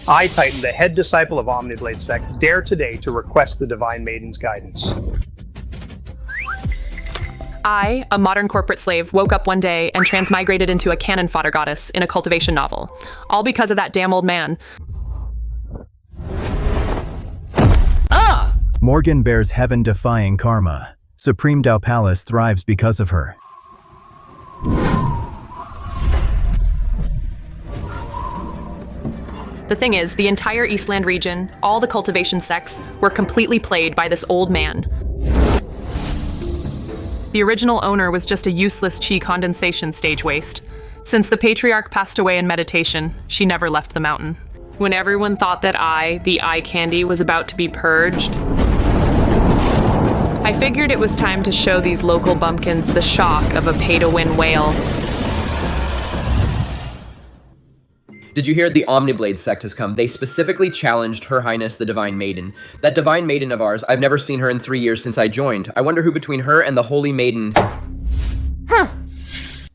I, Titan, the head disciple of Omniblade Sect, dare today to request the Divine Maiden's guidance. I, a modern corporate slave, woke up one day and transmigrated into a cannon fodder goddess in a cultivation novel. All because of that damn old man. Morgan bears heaven-defying karma. Supreme Dao Palace thrives because of her. The thing is, the entire Eastland region, all the cultivation sects, were completely played by this old man. The original owner was just a useless chi condensation stage waste. Since the patriarch passed away in meditation, she never left the mountain. When everyone thought that I, the eye candy, was about to be purged, I figured it was time to show these local bumpkins the shock of a pay-to-win whale. Did you hear the Omniblade sect has come? They specifically challenged Her Highness the Divine Maiden. That Divine Maiden of ours, I've never seen her in 3 years since I joined. I wonder who between her and the Holy Maiden...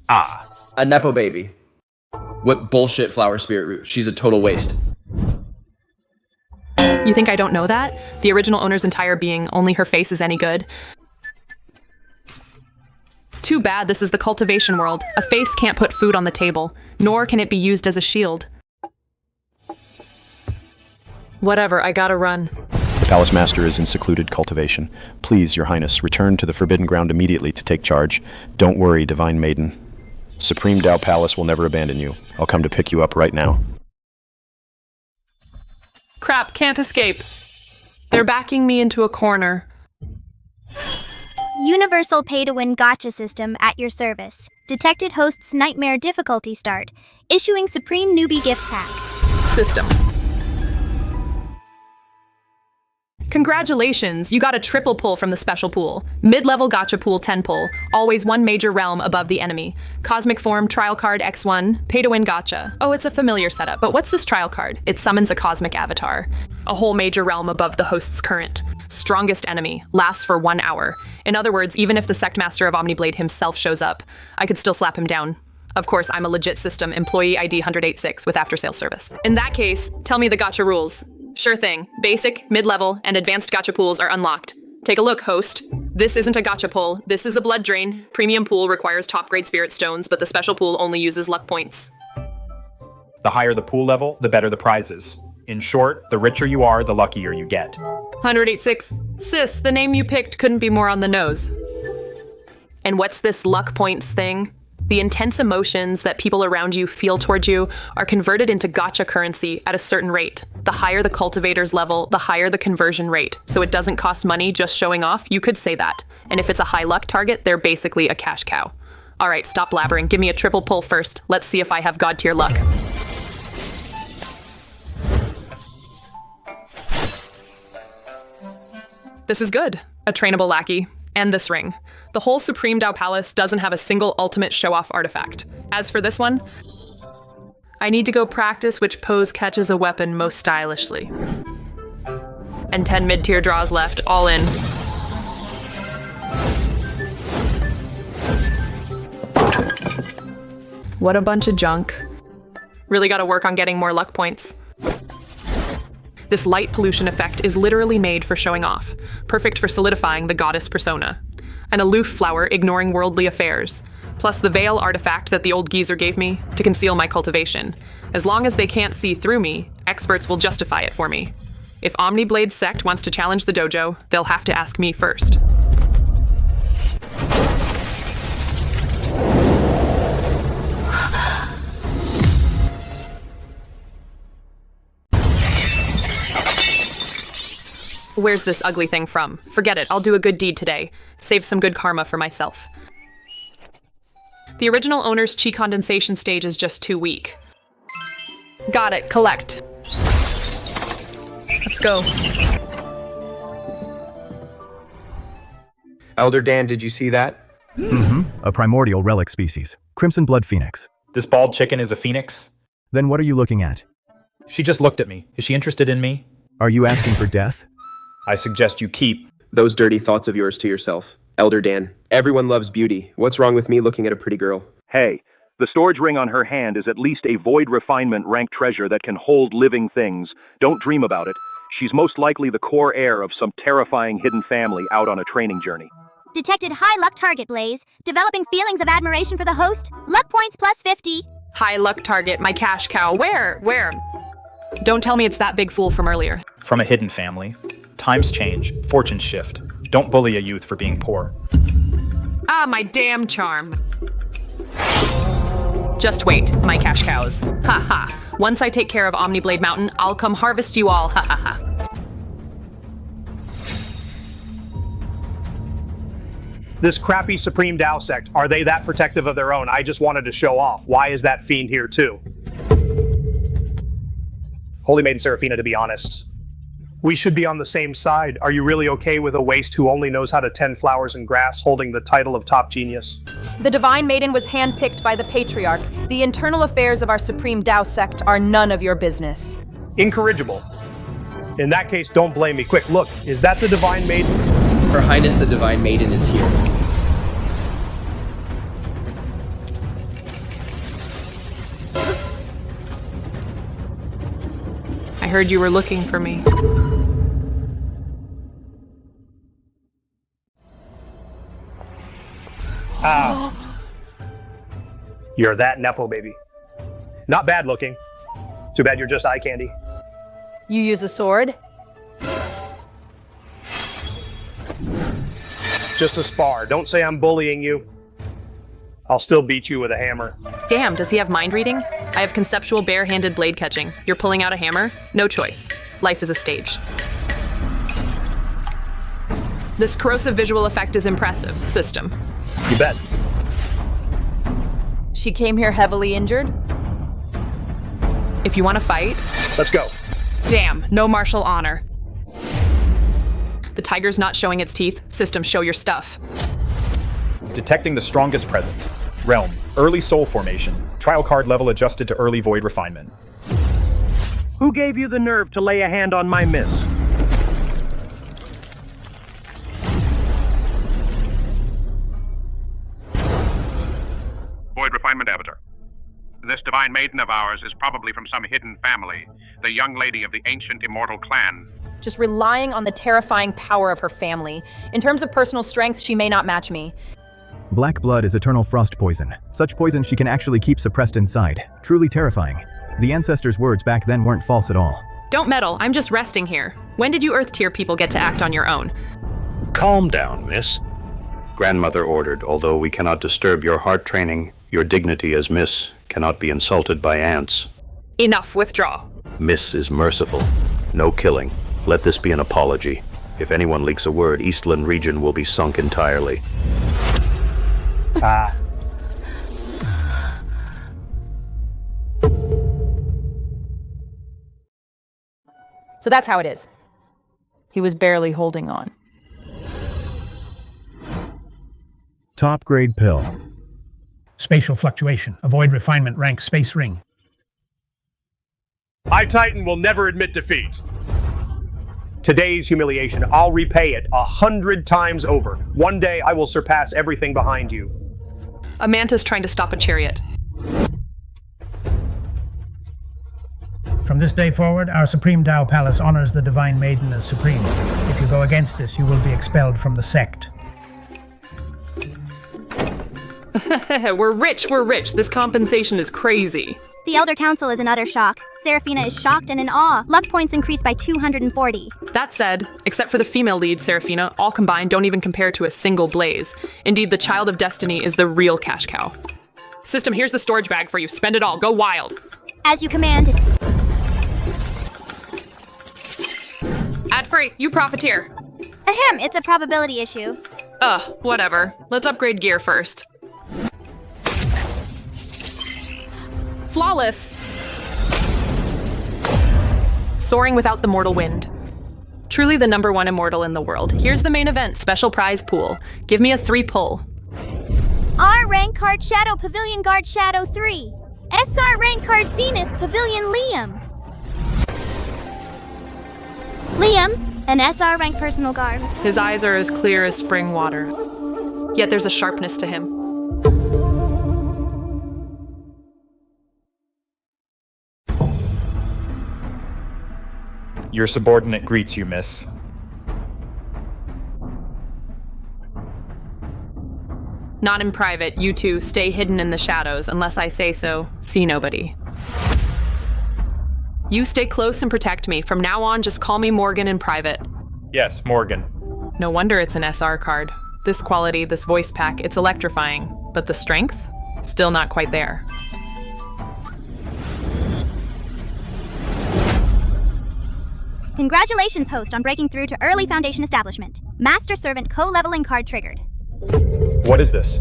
A Nepo baby. What bullshit flower spirit root. She's a total waste. You think I don't know that? The original owner's entire being, only her face is any good. Too bad this is the cultivation world. A face can't put food on the table, nor can it be used as a shield. Whatever, I gotta run. The Palace Master is in secluded cultivation. Please, Your Highness, return to the Forbidden Ground immediately to take charge. Don't worry, Divine Maiden. Supreme Dao Palace will never abandon you. I'll come to pick you up right now. Crap, can't escape. They're backing me into a corner. Universal pay-to-win gotcha system at your service. Detected hosts nightmare difficulty start. Issuing Supreme Newbie gift pack. System. Congratulations, you got a triple pull from the special pool. Mid-level gotcha pool 10 pull. Always one major realm above the enemy. Cosmic form, trial card X1, pay-to-win gotcha. Oh, it's a familiar setup, but what's this trial card? It summons a cosmic avatar. A whole major realm above the host's current. Strongest enemy, lasts for 1 hour. In other words, even if the sect master of Omniblade himself shows up, I could still slap him down. Of course, I'm a legit system, employee ID 108.6 with after-sales service. In that case, tell me the gotcha rules. Sure thing. Basic, mid-level, and advanced gotcha pools are unlocked. Take a look, host. This isn't a gotcha pull. This is a blood drain. Premium pool requires top-grade spirit stones, but the special pool only uses luck points. The higher the pool level, the better the prizes. In short, the richer you are, the luckier you get. 108.6. Sis, the name you picked couldn't be more on the nose. And what's this luck points thing? The intense emotions that people around you feel toward you are converted into gotcha currency at a certain rate. The higher the cultivator's level, the higher the conversion rate. So it doesn't cost money just showing off, you could say that. And if it's a high luck target, they're basically a cash cow. All right, stop blabbering. Give me a triple pull first. Let's see if I have god tier luck. This is good. A trainable lackey. And this ring. The whole Supreme Dao Palace doesn't have a single ultimate show-off artifact. As for this one, I need to go practice which pose catches a weapon most stylishly. And 10 mid-tier draws left, all in. What a bunch of junk. Really gotta work on getting more luck points. This light pollution effect is literally made for showing off, perfect for solidifying the goddess persona. An aloof flower ignoring worldly affairs, plus the veil artifact that the old geezer gave me to conceal my cultivation. As long as they can't see through me, experts will justify it for me. If Omniblade's sect wants to challenge the dojo, they'll have to ask me first. Where's this ugly thing from? Forget it, I'll do a good deed today. Save some good karma for myself. The original owner's chi condensation stage is just too weak. Got it, collect. Let's go. Elder Dan, did you see that? A primordial relic species. Crimson blood phoenix. This bald chicken is a phoenix? Then what are you looking at? She just looked at me. Is she interested in me? Are you asking for death? I suggest you keep those dirty thoughts of yours to yourself. Elder Dan, everyone loves beauty. What's wrong with me looking at a pretty girl? Hey, The storage ring on her hand is at least a void refinement rank treasure that can hold living things. Don't dream about it. She's most likely the core heir of some terrifying hidden family out on a training journey. Detected high luck target, Blaze. Developing feelings of admiration for the host. Luck points plus 50. High luck target, my cash cow. Where? Don't tell me it's that big fool from earlier. From a hidden family. Times change, fortunes shift. Don't bully a youth for being poor. Ah, my damn charm. Just wait, my cash cows. Ha ha. Once I take care of Omniblade Mountain, I'll come harvest you all. Ha ha ha. This crappy Supreme Tao sect, are they that protective of their own? I just wanted to show off. Why is that fiend here too? Holy Maiden Seraphina, to be honest. We should be on the same side. Are you really okay with a waste who only knows how to tend flowers and grass holding the title of top genius? The Divine Maiden was handpicked by the Patriarch. The internal affairs of our Supreme Tao sect are none of your business. Incorrigible. In that case, don't blame me. Quick, look, is that the Divine Maiden? Her Highness the Divine Maiden is here. I heard you were looking for me. You're that Nepo, baby. Not bad looking. Too bad you're just eye candy. You use a sword? Just a spar. Don't say I'm bullying you. I'll still beat you with a hammer. Damn, does he have mind reading? I have conceptual bare-handed blade catching. You're pulling out a hammer? No choice. Life is a stage. This corrosive visual effect is impressive. System. You bet. She came here heavily injured? If you want to fight... Let's go. Damn, no martial honor. The tiger's not showing its teeth. System, show your stuff. Detecting the strongest present. Realm, early soul formation. Trial card level adjusted to early void refinement. Who gave you the nerve to lay a hand on my miss? Void refinement avatar. This divine maiden of ours is probably from some hidden family, the young lady of the ancient immortal clan. Just relying on the terrifying power of her family. In terms of personal strength, she may not match me. Black blood is eternal frost poison. Such poison she can actually keep suppressed inside. Truly terrifying. The ancestors' words back then weren't false at all. Don't meddle, I'm just resting here. When did you Earth tier people get to act on your own? Calm down, miss. Grandmother ordered, although we cannot disturb your heart training, your dignity as miss cannot be insulted by ants. Enough, withdraw. Miss is merciful. No killing. Let this be an apology. If anyone leaks a word, Eastland region will be sunk entirely. So that's how it is. He was barely holding on. Top grade pill. Spatial fluctuation. Avoid refinement rank space ring. I, Titan, will never admit defeat. Today's humiliation, I'll repay it 100 times over. One day I will surpass everything behind you. A mantis trying to stop a chariot. From this day forward, our Supreme Tao Palace honors the Divine Maiden as supreme. If you go against this, you will be expelled from the sect. We're rich. This compensation is crazy. The Elder Council is in utter shock. Seraphina is shocked and in awe. Luck points increased by 240. That said, except for the female lead, Seraphina, all combined don't even compare to a single Blaze. Indeed, the Child of Destiny is the real cash cow. System, here's the storage bag for you. Spend it all. Go wild. As you command. Ad free. You profiteer. Ahem, it's a probability issue. Whatever. Let's upgrade gear first. Flawless. Soaring without the mortal wind. Truly the #1 immortal in the world. Here's the main event, special prize pool. Give me a 3 pull. R rank card Shadow Pavilion Guard Shadow 3. SR rank card Zenith Pavilion Liam. Liam, an SR rank personal guard. His eyes are as clear as spring water. Yet there's a sharpness to him. Your subordinate greets you, miss. Not in private, you two stay hidden in the shadows. Unless I say so, see nobody. You stay close and protect me. From now on, just call me Morgan in private. Yes, Morgan. No wonder it's an SR card. This quality, this voice pack, it's electrifying. But the strength? Still not quite there. Congratulations, host, on breaking through to early Foundation establishment. Master Servant co-leveling card triggered. What is this?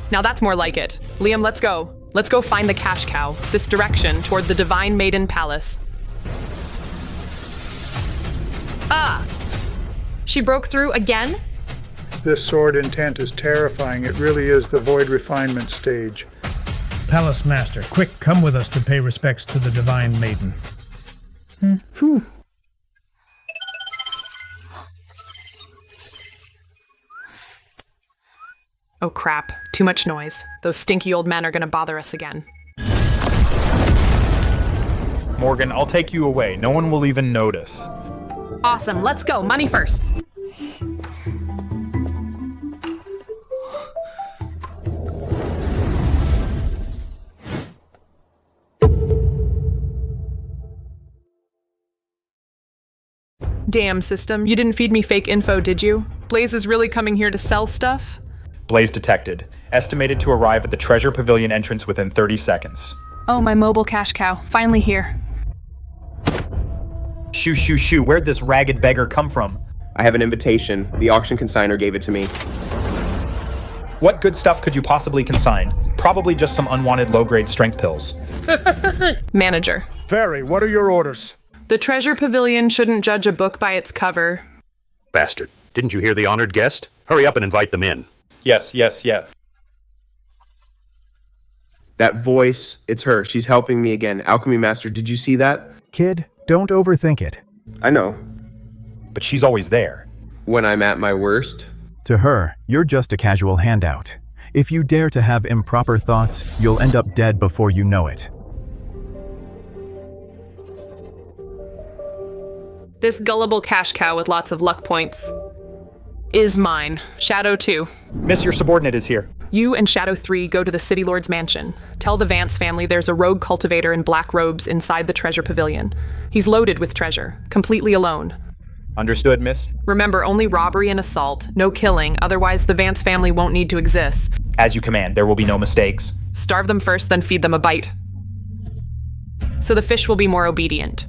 Now that's more like it. Liam, let's go. Let's go find the cash cow. This direction, toward the Divine Maiden Palace. Ah! She broke through again? This sword intent is terrifying. It really is the void refinement stage. Palace Master, quick, come with us to pay respects to the Divine Maiden. Phew. Oh crap, too much noise. Those stinky old men are gonna bother us again. Morgan, I'll take you away. No one will even notice. Awesome, let's go. Money first. Damn, system. You didn't feed me fake info, did you? Blaze is really coming here to sell stuff? Blaze detected. Estimated to arrive at the Treasure Pavilion entrance within 30 seconds. Oh, my mobile cash cow. Finally here. Shoo, shoo, shoo. Where'd this ragged beggar come from? I have an invitation. The auction consignor gave it to me. What good stuff could you possibly consign? Probably just some unwanted low-grade strength pills. Manager. Fairy, what are your orders? The Treasure Pavilion shouldn't judge a book by its cover. Bastard. Didn't you hear the honored guest? Hurry up and invite them in. Yes. That voice, it's her. She's helping me again. Alchemy Master, did you see that? Kid, don't overthink it. I know. But she's always there. When I'm at my worst. To her, you're just a casual handout. If you dare to have improper thoughts, you'll end up dead before you know it. This gullible cash cow with lots of luck points is mine. Shadow 2. Miss, your subordinate is here. You and Shadow 3 go to the City Lord's mansion. Tell the Vance family there's a rogue cultivator in black robes inside the Treasure Pavilion. He's loaded with treasure, completely alone. Understood, miss. Remember, only robbery and assault, no killing, otherwise the Vance family won't need to exist. As you command, there will be no mistakes. Starve them first, then feed them a bite. So the fish will be more obedient.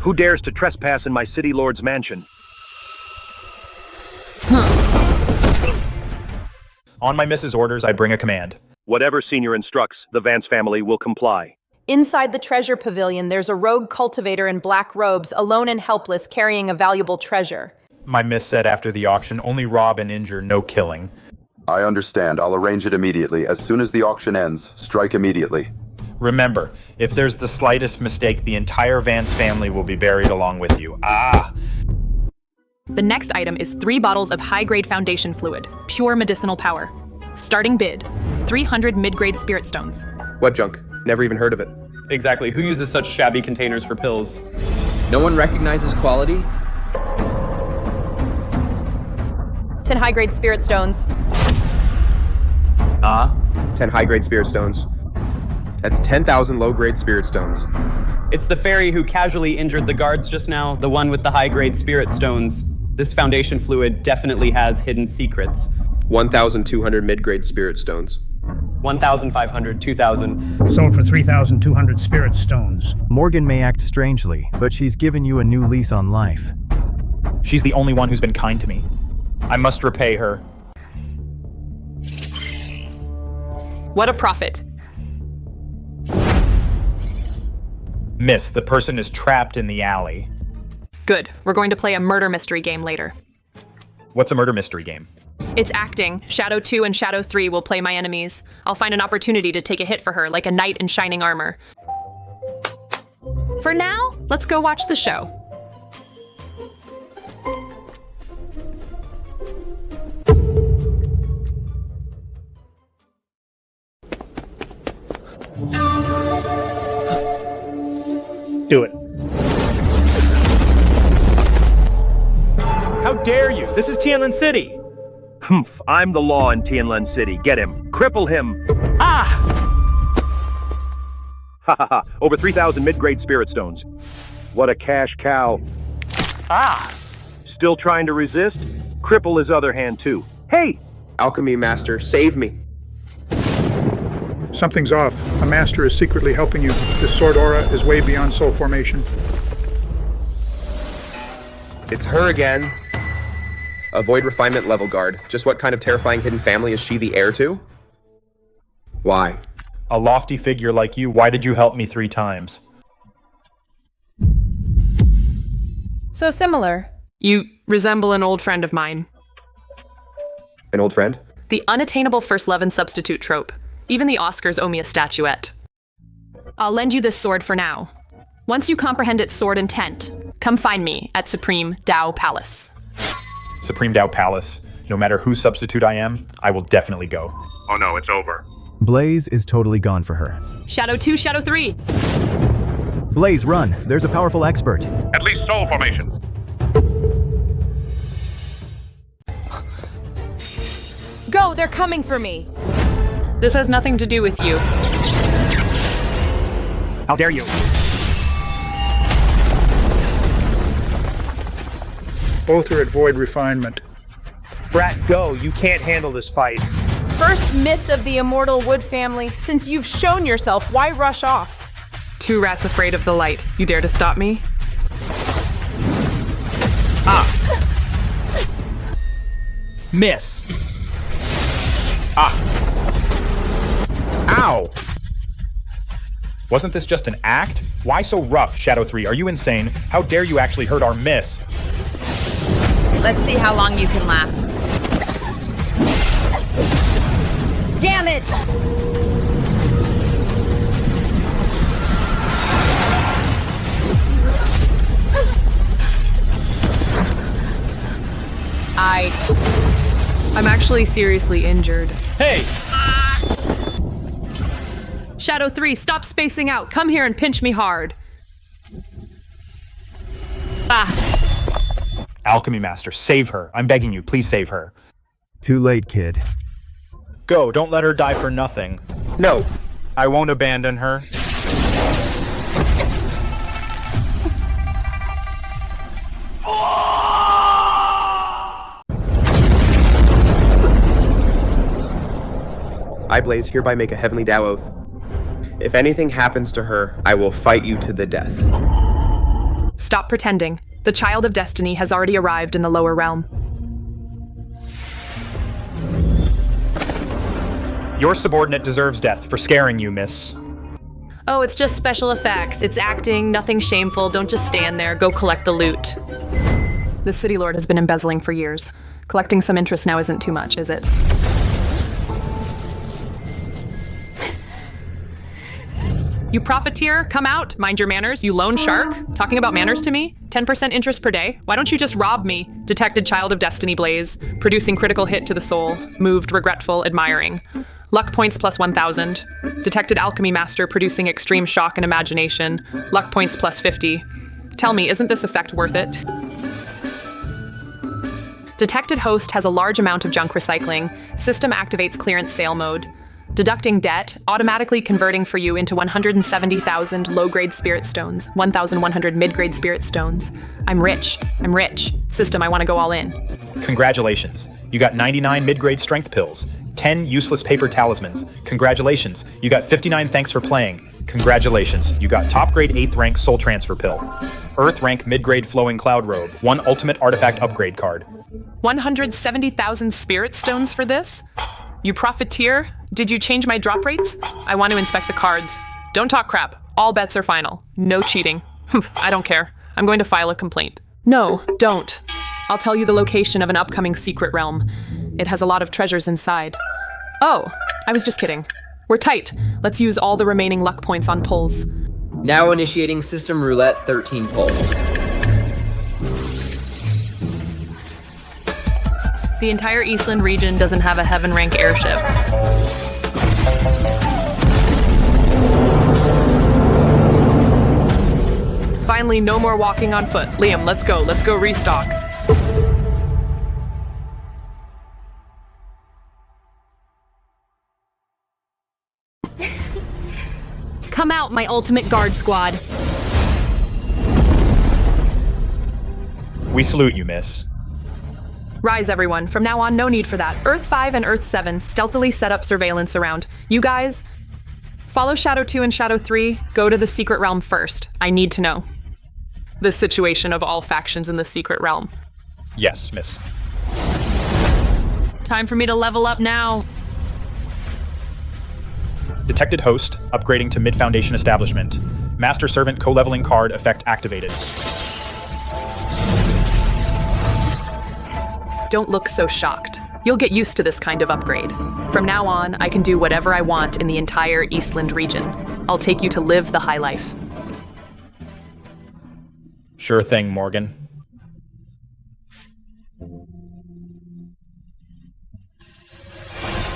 Who dares to trespass in my city lord's mansion? On my miss's orders, I bring a command. Whatever senior instructs, the Vance family will comply. Inside the treasure pavilion, there's a rogue cultivator in black robes, alone and helpless, carrying a valuable treasure. My miss said after the auction, only rob and injure, no killing. I understand. I'll arrange it immediately. As soon as the auction ends, strike immediately. Remember, if there's the slightest mistake, the entire Vance family will be buried along with you. Ah! The next item is 3 bottles of high-grade foundation fluid, pure medicinal power. Starting bid, 300 mid-grade spirit stones. What junk? Never even heard of it. Exactly. Who uses such shabby containers for pills? No one recognizes quality? 10 high-grade spirit stones. 10 high-grade spirit stones. That's 10,000 low-grade spirit stones. It's the fairy who casually injured the guards just now, the one with the high-grade spirit stones. This foundation fluid definitely has hidden secrets. 1,200 mid-grade spirit stones. 1,500, 2,000. Sold for 3,200 spirit stones. Morgan may act strangely, but she's given you a new lease on life. She's the only one who's been kind to me. I must repay her. What a profit. Miss, the person is trapped in the alley. Good. We're going to play a murder mystery game later. What's a murder mystery game? It's acting. Shadow 2 and Shadow 3 will play my enemies. I'll find an opportunity to take a hit for her, like a knight in shining armor. For now, let's go watch the show. How dare you? This is Tianlin City. Humph, I'm the law in Tianlin City. Get him. Cripple him. Ah! Ha ha ha. Over 3,000 mid-grade spirit stones. What a cash cow. Ah! Still trying to resist? Cripple his other hand too. Hey! Alchemy Master, save me. Something's off. A master is secretly helping you. This sword aura is way beyond soul formation. It's her again. A void refinement level guard. Just what kind of terrifying hidden family is she the heir to? Why? A lofty figure like you, why did you help me 3 times? So similar. You resemble an old friend of mine. An old friend? The unattainable first love and substitute trope. Even the Oscars owe me a statuette. I'll lend you this sword for now. Once you comprehend its sword intent, come find me at Supreme Dao Palace. Supreme Dao Palace. No matter whose substitute I am, I will definitely go. Oh no, it's over. Blaze is totally gone for her. Shadow 2, Shadow 3. Blaze, run! There's a powerful expert. At least soul formation. Go, they're coming for me. This has nothing to do with you. How dare you? Both are at void refinement. Brat, go. You can't handle this fight. First miss of the immortal Wood family. Since you've shown yourself, why rush off? 2 rats afraid of the light. You dare to stop me? Ah! Miss! Ah! Ow! Wasn't this just an act? Why so rough, Shadow 3? Are you insane? How dare you actually hurt our miss? Let's see how long you can last. Damn it! I'm actually seriously injured. Hey! Shadow 3, stop spacing out. Come here and pinch me hard. Ah! Alchemy Master, save her. I'm begging you, please save her. Too late, kid. Go, don't let her die for nothing. No. I won't abandon her. I, Blaze, hereby make a heavenly Dao oath. If anything happens to her, I will fight you to the death. Stop pretending. The child of destiny has already arrived in the lower realm. Your subordinate deserves death for scaring you, miss. Oh, it's just special effects. It's acting, nothing shameful. Don't just stand there. Go collect the loot. The City Lord has been embezzling for years. Collecting some interest now isn't too much, is it? You profiteer, come out, mind your manners, you lone shark. Talking about manners to me? 10% interest per day? Why don't you just rob me? Detected child of destiny blaze, producing critical hit to the soul, moved, regretful, admiring. Luck points plus 1,000. Detected alchemy master, producing extreme shock and imagination. Luck points plus 50. Tell me, isn't this effect worth it? Detected host has a large amount of junk recycling. System activates clearance sale mode. Deducting debt, automatically converting for you into 170,000 low-grade spirit stones, 1,100 mid-grade spirit stones. I'm rich. System, I want to go all in. Congratulations. You got 99 mid-grade strength pills, 10 useless paper talismans. Congratulations. You got 59 thanks for playing. Congratulations. You got top-grade 8th rank soul transfer pill. Earth rank mid-grade flowing cloud robe, 1 ultimate artifact upgrade card. 170,000 spirit stones for this? You profiteer? Did you change my drop rates? I want to inspect the cards. Don't talk crap. All bets are final. No cheating. I don't care. I'm going to file a complaint. No, don't. I'll tell you the location of an upcoming secret realm. It has a lot of treasures inside. Oh, I was just kidding. We're tight. Let's use all the remaining luck points on pulls. Now initiating system roulette 13 pull. The entire Eastland region doesn't have a heaven rank airship. Finally, no more walking on foot. Liam, let's go restock. out my ultimate guard squad. We salute you, miss. Rise, everyone. From now on, no need for that. Earth 5 and Earth 7 stealthily set up surveillance around. You guys, follow Shadow 2 and Shadow 3. Go to the Secret Realm first. I need to know the situation of all factions in the Secret Realm. Yes, miss. Time for me to level up now. Detected host, upgrading to mid-foundation establishment. Master servant co-leveling card effect activated. Don't look so shocked. You'll get used to this kind of upgrade. From now on, I can do whatever I want in the entire Eastland region. I'll take you to live the high life. Sure thing, Morgan.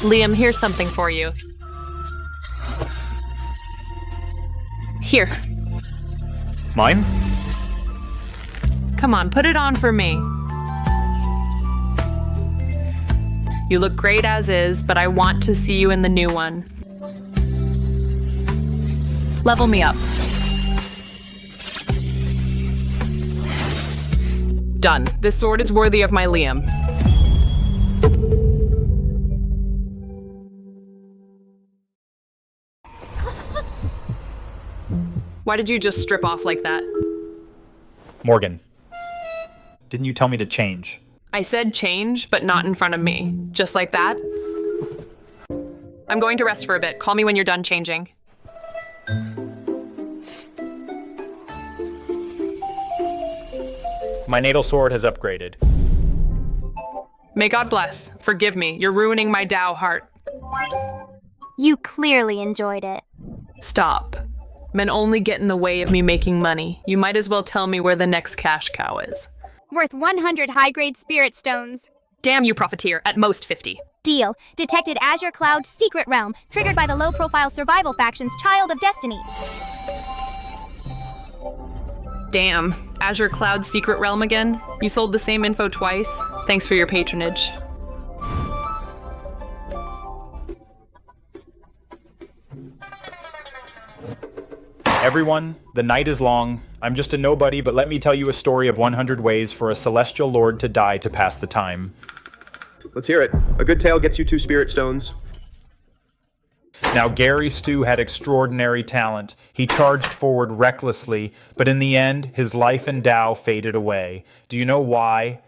Liam, here's something for you. Here. Mine? Come on, put it on for me. You look great as is, but I want to see you in the new one. Level me up. Done. This sword is worthy of my Liam. Why did you just strip off like that? Morgan, didn't you tell me to change? I said change, but not in front of me. Just like that? I'm going to rest for a bit. Call me when you're done changing. My natal sword has upgraded. May God bless. Forgive me. You're ruining my Dao heart. You clearly enjoyed it. Stop. Men only get in the way of me making money. You might as well tell me where the next cash cow is. Worth 100 high-grade spirit stones. Damn you, Profiteer. At most 50. Deal. Detected Azure Cloud Secret Realm, triggered by the low-profile survival faction's Child of Destiny. Damn. Azure Cloud Secret Realm again? You sold the same info twice? Thanks for your patronage. Everyone, the night is long. I'm just a nobody, but let me tell you a story of 100 ways for a celestial lord to die to pass the time. Let's hear it. A good tale gets you 2 spirit stones. Now, Gary Stu had extraordinary talent. He charged forward recklessly, but in the end, his life and Tao faded away. Do you know why?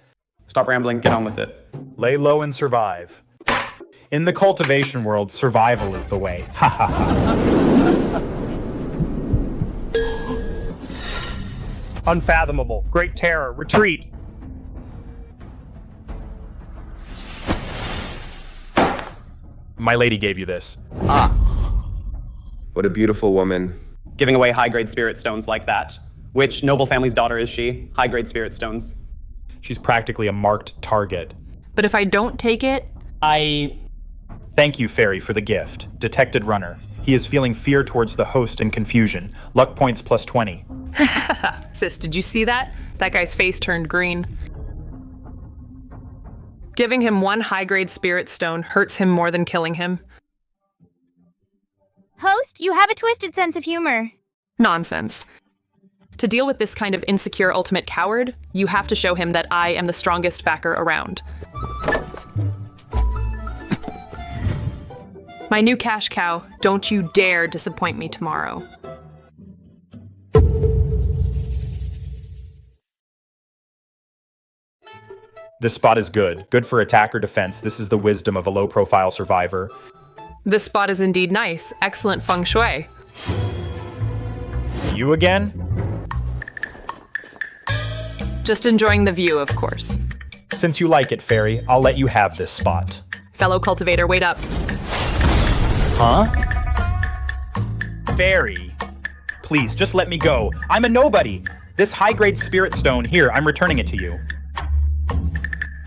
Stop rambling, get on with it. Lay low and survive. In the cultivation world, survival is the way. Ha ha ha. Unfathomable. Great terror. Retreat. My lady gave you this. Ah. What a beautiful woman. Giving away high-grade spirit stones like that. Which noble family's daughter is she? High-grade spirit stones. She's practically a marked target. But if I don't take it... Thank you, Fairy, for the gift. Detected runner. He is feeling fear towards the host and confusion. Luck points plus 20. Sis, did you see that? That guy's face turned green. Giving him 1 high-grade spirit stone hurts him more than killing him. Host, you have a twisted sense of humor. Nonsense. To deal with this kind of insecure ultimate coward, you have to show him that I am the strongest backer around. My new cash cow, don't you dare disappoint me tomorrow. This spot is good. Good for attack or defense. This is the wisdom of a low-profile survivor. This spot is indeed nice. Excellent feng shui. You again? Just enjoying the view, of course. Since you like it, Fairy, I'll let you have this spot. Fellow cultivator, wait up. Huh? Fairy, please, just let me go. I'm a nobody. This high-grade spirit stone, here, I'm returning it to you.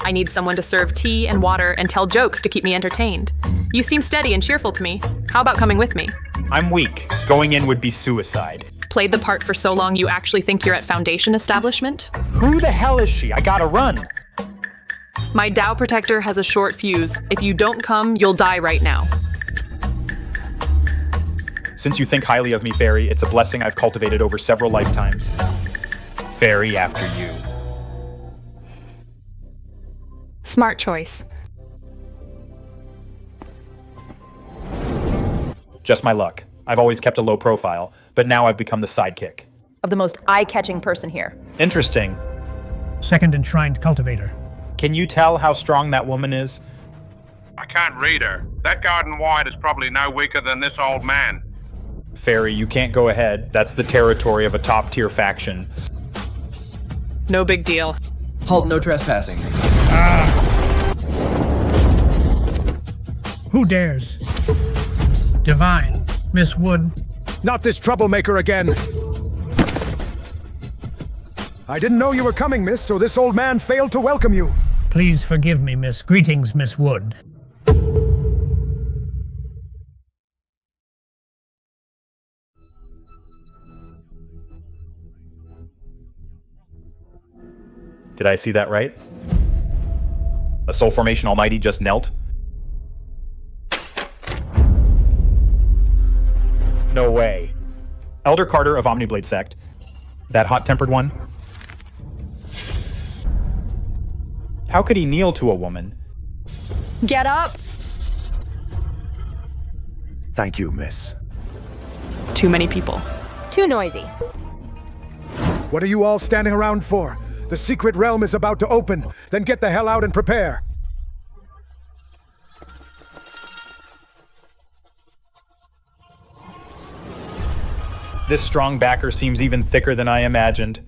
I need someone to serve tea and water and tell jokes to keep me entertained. You seem steady and cheerful to me. How about coming with me? I'm weak. Going in would be suicide. Played the part for so long you actually think you're at Foundation establishment? Who the hell is she? I gotta run. My Dao protector has a short fuse. If you don't come, you'll die right now. Since you think highly of me, Fairy, it's a blessing I've cultivated over several lifetimes. Fairy, after you. Smart choice. Just my luck. I've always kept a low profile, but now I've become the sidekick. Of the most eye-catching person here. Interesting. Second enshrined cultivator. Can you tell how strong that woman is? I can't read her. That garden wide is probably no weaker than this old man. Fairy, you can't go ahead. That's the territory of a top-tier faction. No big deal. Halt, no trespassing. Who dares? Divine. Miss Wood. Not this troublemaker again. I didn't know you were coming, miss, so this old man failed to welcome you. Please forgive me, miss. Greetings, Miss Wood. Did I see that right? A Soul Formation Almighty just knelt? No way. Elder Carter of Omniblade Sect. That hot-tempered one? How could he kneel to a woman? Get up! Thank you, miss. Too many people. Too noisy. What are you all standing around for? The secret realm is about to open. Then get the hell out and prepare. This strong backer seems even thicker than I imagined.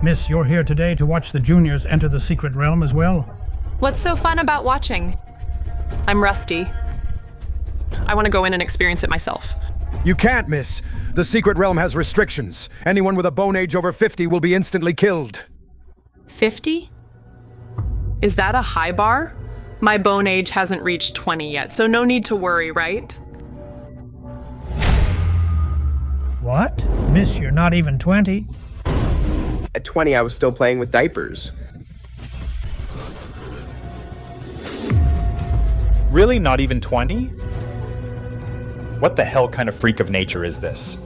Miss, you're here today to watch the juniors enter the secret realm as well? What's so fun about watching? I'm rusty. I want to go in and experience it myself. You can't, miss. The secret realm has restrictions. Anyone with a bone age over 50 will be instantly killed. 50? Is that a high bar? My bone age hasn't reached 20 yet, so no need to worry, right? What? Miss, you're not even 20. At 20, I was still playing with diapers. Really? Not even 20? What the hell kind of freak of nature is this?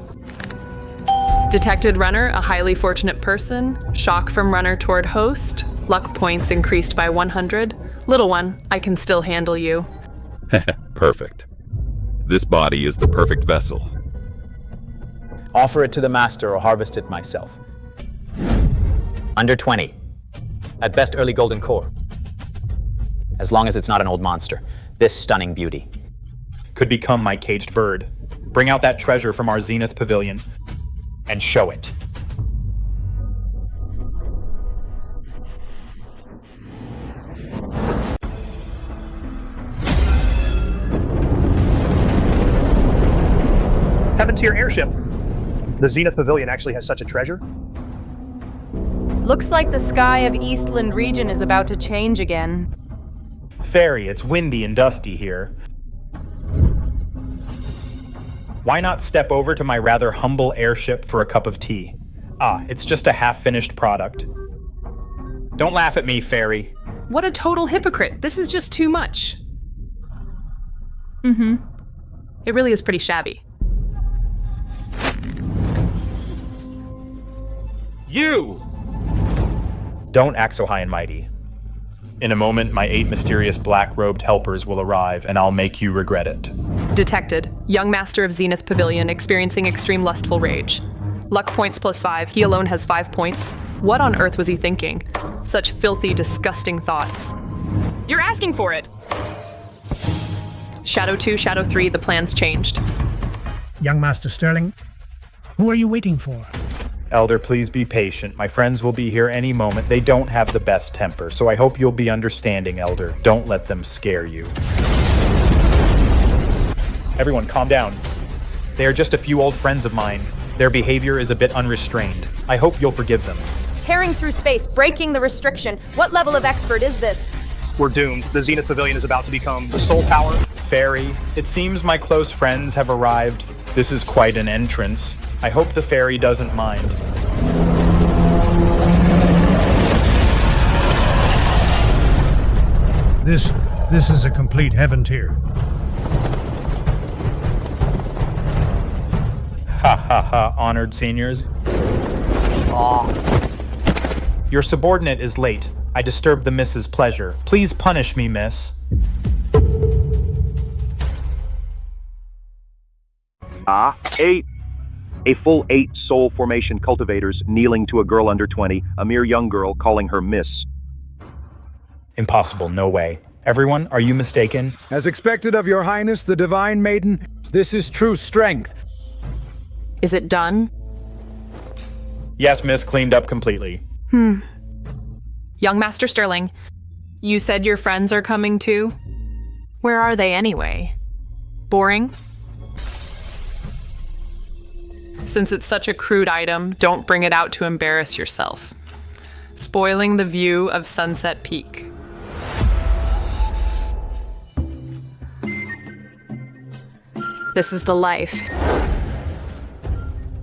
Detected runner, a highly fortunate person. Shock from runner toward host. Luck points increased by 100. Little one, I can still handle you. Perfect. This body is the perfect vessel. Offer it to the master or harvest it myself. Under 20. At best, early golden core. As long as it's not an old monster. This stunning beauty. Could become my caged bird. Bring out that treasure from our Zenith Pavilion and show it. Heaven-tier airship. The Zenith Pavilion actually has such a treasure? Looks like the sky of Eastland region is about to change again. Fairy, it's windy and dusty here. Why not step over to my rather humble airship for a cup of tea? Ah, it's just a half-finished product. Don't laugh at me, Fairy. What a total hypocrite. This is just too much. It really is pretty shabby. You! Don't act so high and mighty. In a moment, my 8 mysterious black-robed helpers will arrive, and I'll make you regret it. Detected. Young master of Zenith Pavilion experiencing extreme lustful rage. Luck points +5. He alone has 5 points. What on earth was he thinking? Such filthy, disgusting thoughts. You're asking for it! Shadow 2, Shadow 3, the plan's changed. Young Master Sterling, who are you waiting for? Elder, please be patient. My friends will be here any moment. They don't have the best temper, so I hope you'll be understanding, Elder. Don't let them scare you. Everyone, calm down. They are just a few old friends of mine. Their behavior is a bit unrestrained. I hope you'll forgive them. Tearing through space, breaking the restriction. What level of expert is this? We're doomed. The Zenith Pavilion is about to become the Soul Tower. Fairy, it seems my close friends have arrived. This is quite an entrance. I hope the fairy doesn't mind. This is a complete heaven tier. Ha ha ha, honored seniors. Your subordinate is late. I disturbed the miss's pleasure. Please punish me, miss. Eight. A full 8 soul formation cultivators kneeling to a girl under 20, a mere young girl calling her miss. Impossible, no way. Everyone, are you mistaken? As expected of your highness, the divine maiden, this is true strength. Is it done? Yes, miss, cleaned up completely. Young Master Sterling, you said your friends are coming too? Where are they anyway? Boring? Since it's such a crude item, don't bring it out to embarrass yourself. Spoiling the view of Sunset Peak. This is the life.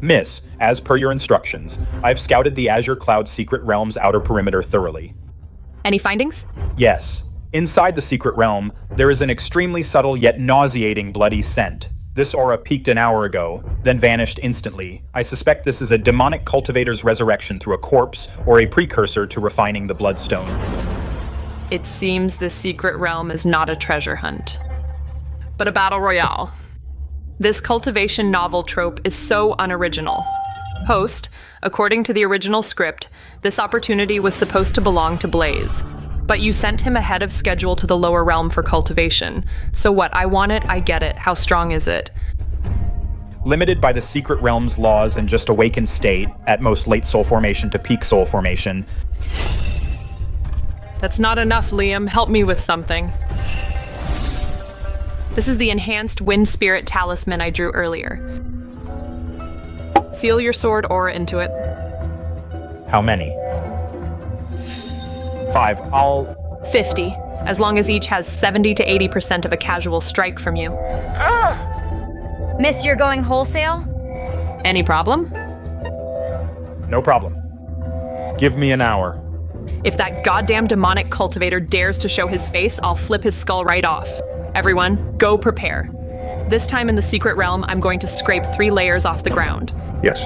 Miss, as per your instructions, I've scouted the Azure Cloud Secret Realm's outer perimeter thoroughly. Any findings? Yes. Inside the Secret Realm, there is an extremely subtle yet nauseating bloody scent. This aura peaked an hour ago, then vanished instantly. I suspect this is a demonic cultivator's resurrection through a corpse or a precursor to refining the bloodstone. It seems the Secret Realm is not a treasure hunt, but a battle royale. This cultivation novel trope is so unoriginal. Host, according to the original script, this opportunity was supposed to belong to Blaze, but you sent him ahead of schedule to the lower realm for cultivation. So what, I want it, I get it. How strong is it? Limited by the Secret Realm's laws and just awakened state, at most late soul formation to peak soul formation. That's not enough, Liam. Help me with something. This is the enhanced Wind Spirit talisman I drew earlier. Seal your sword aura into it. How many? 5. I'll... 50, as long as each has 70 to 80% of a casual strike from you. Miss, you're going wholesale? Any problem? No problem. Give me an hour. If that goddamn demonic cultivator dares to show his face, I'll flip his skull right off. Everyone, go prepare. This time in the Secret Realm, I'm going to scrape 3 layers off the ground. Yes.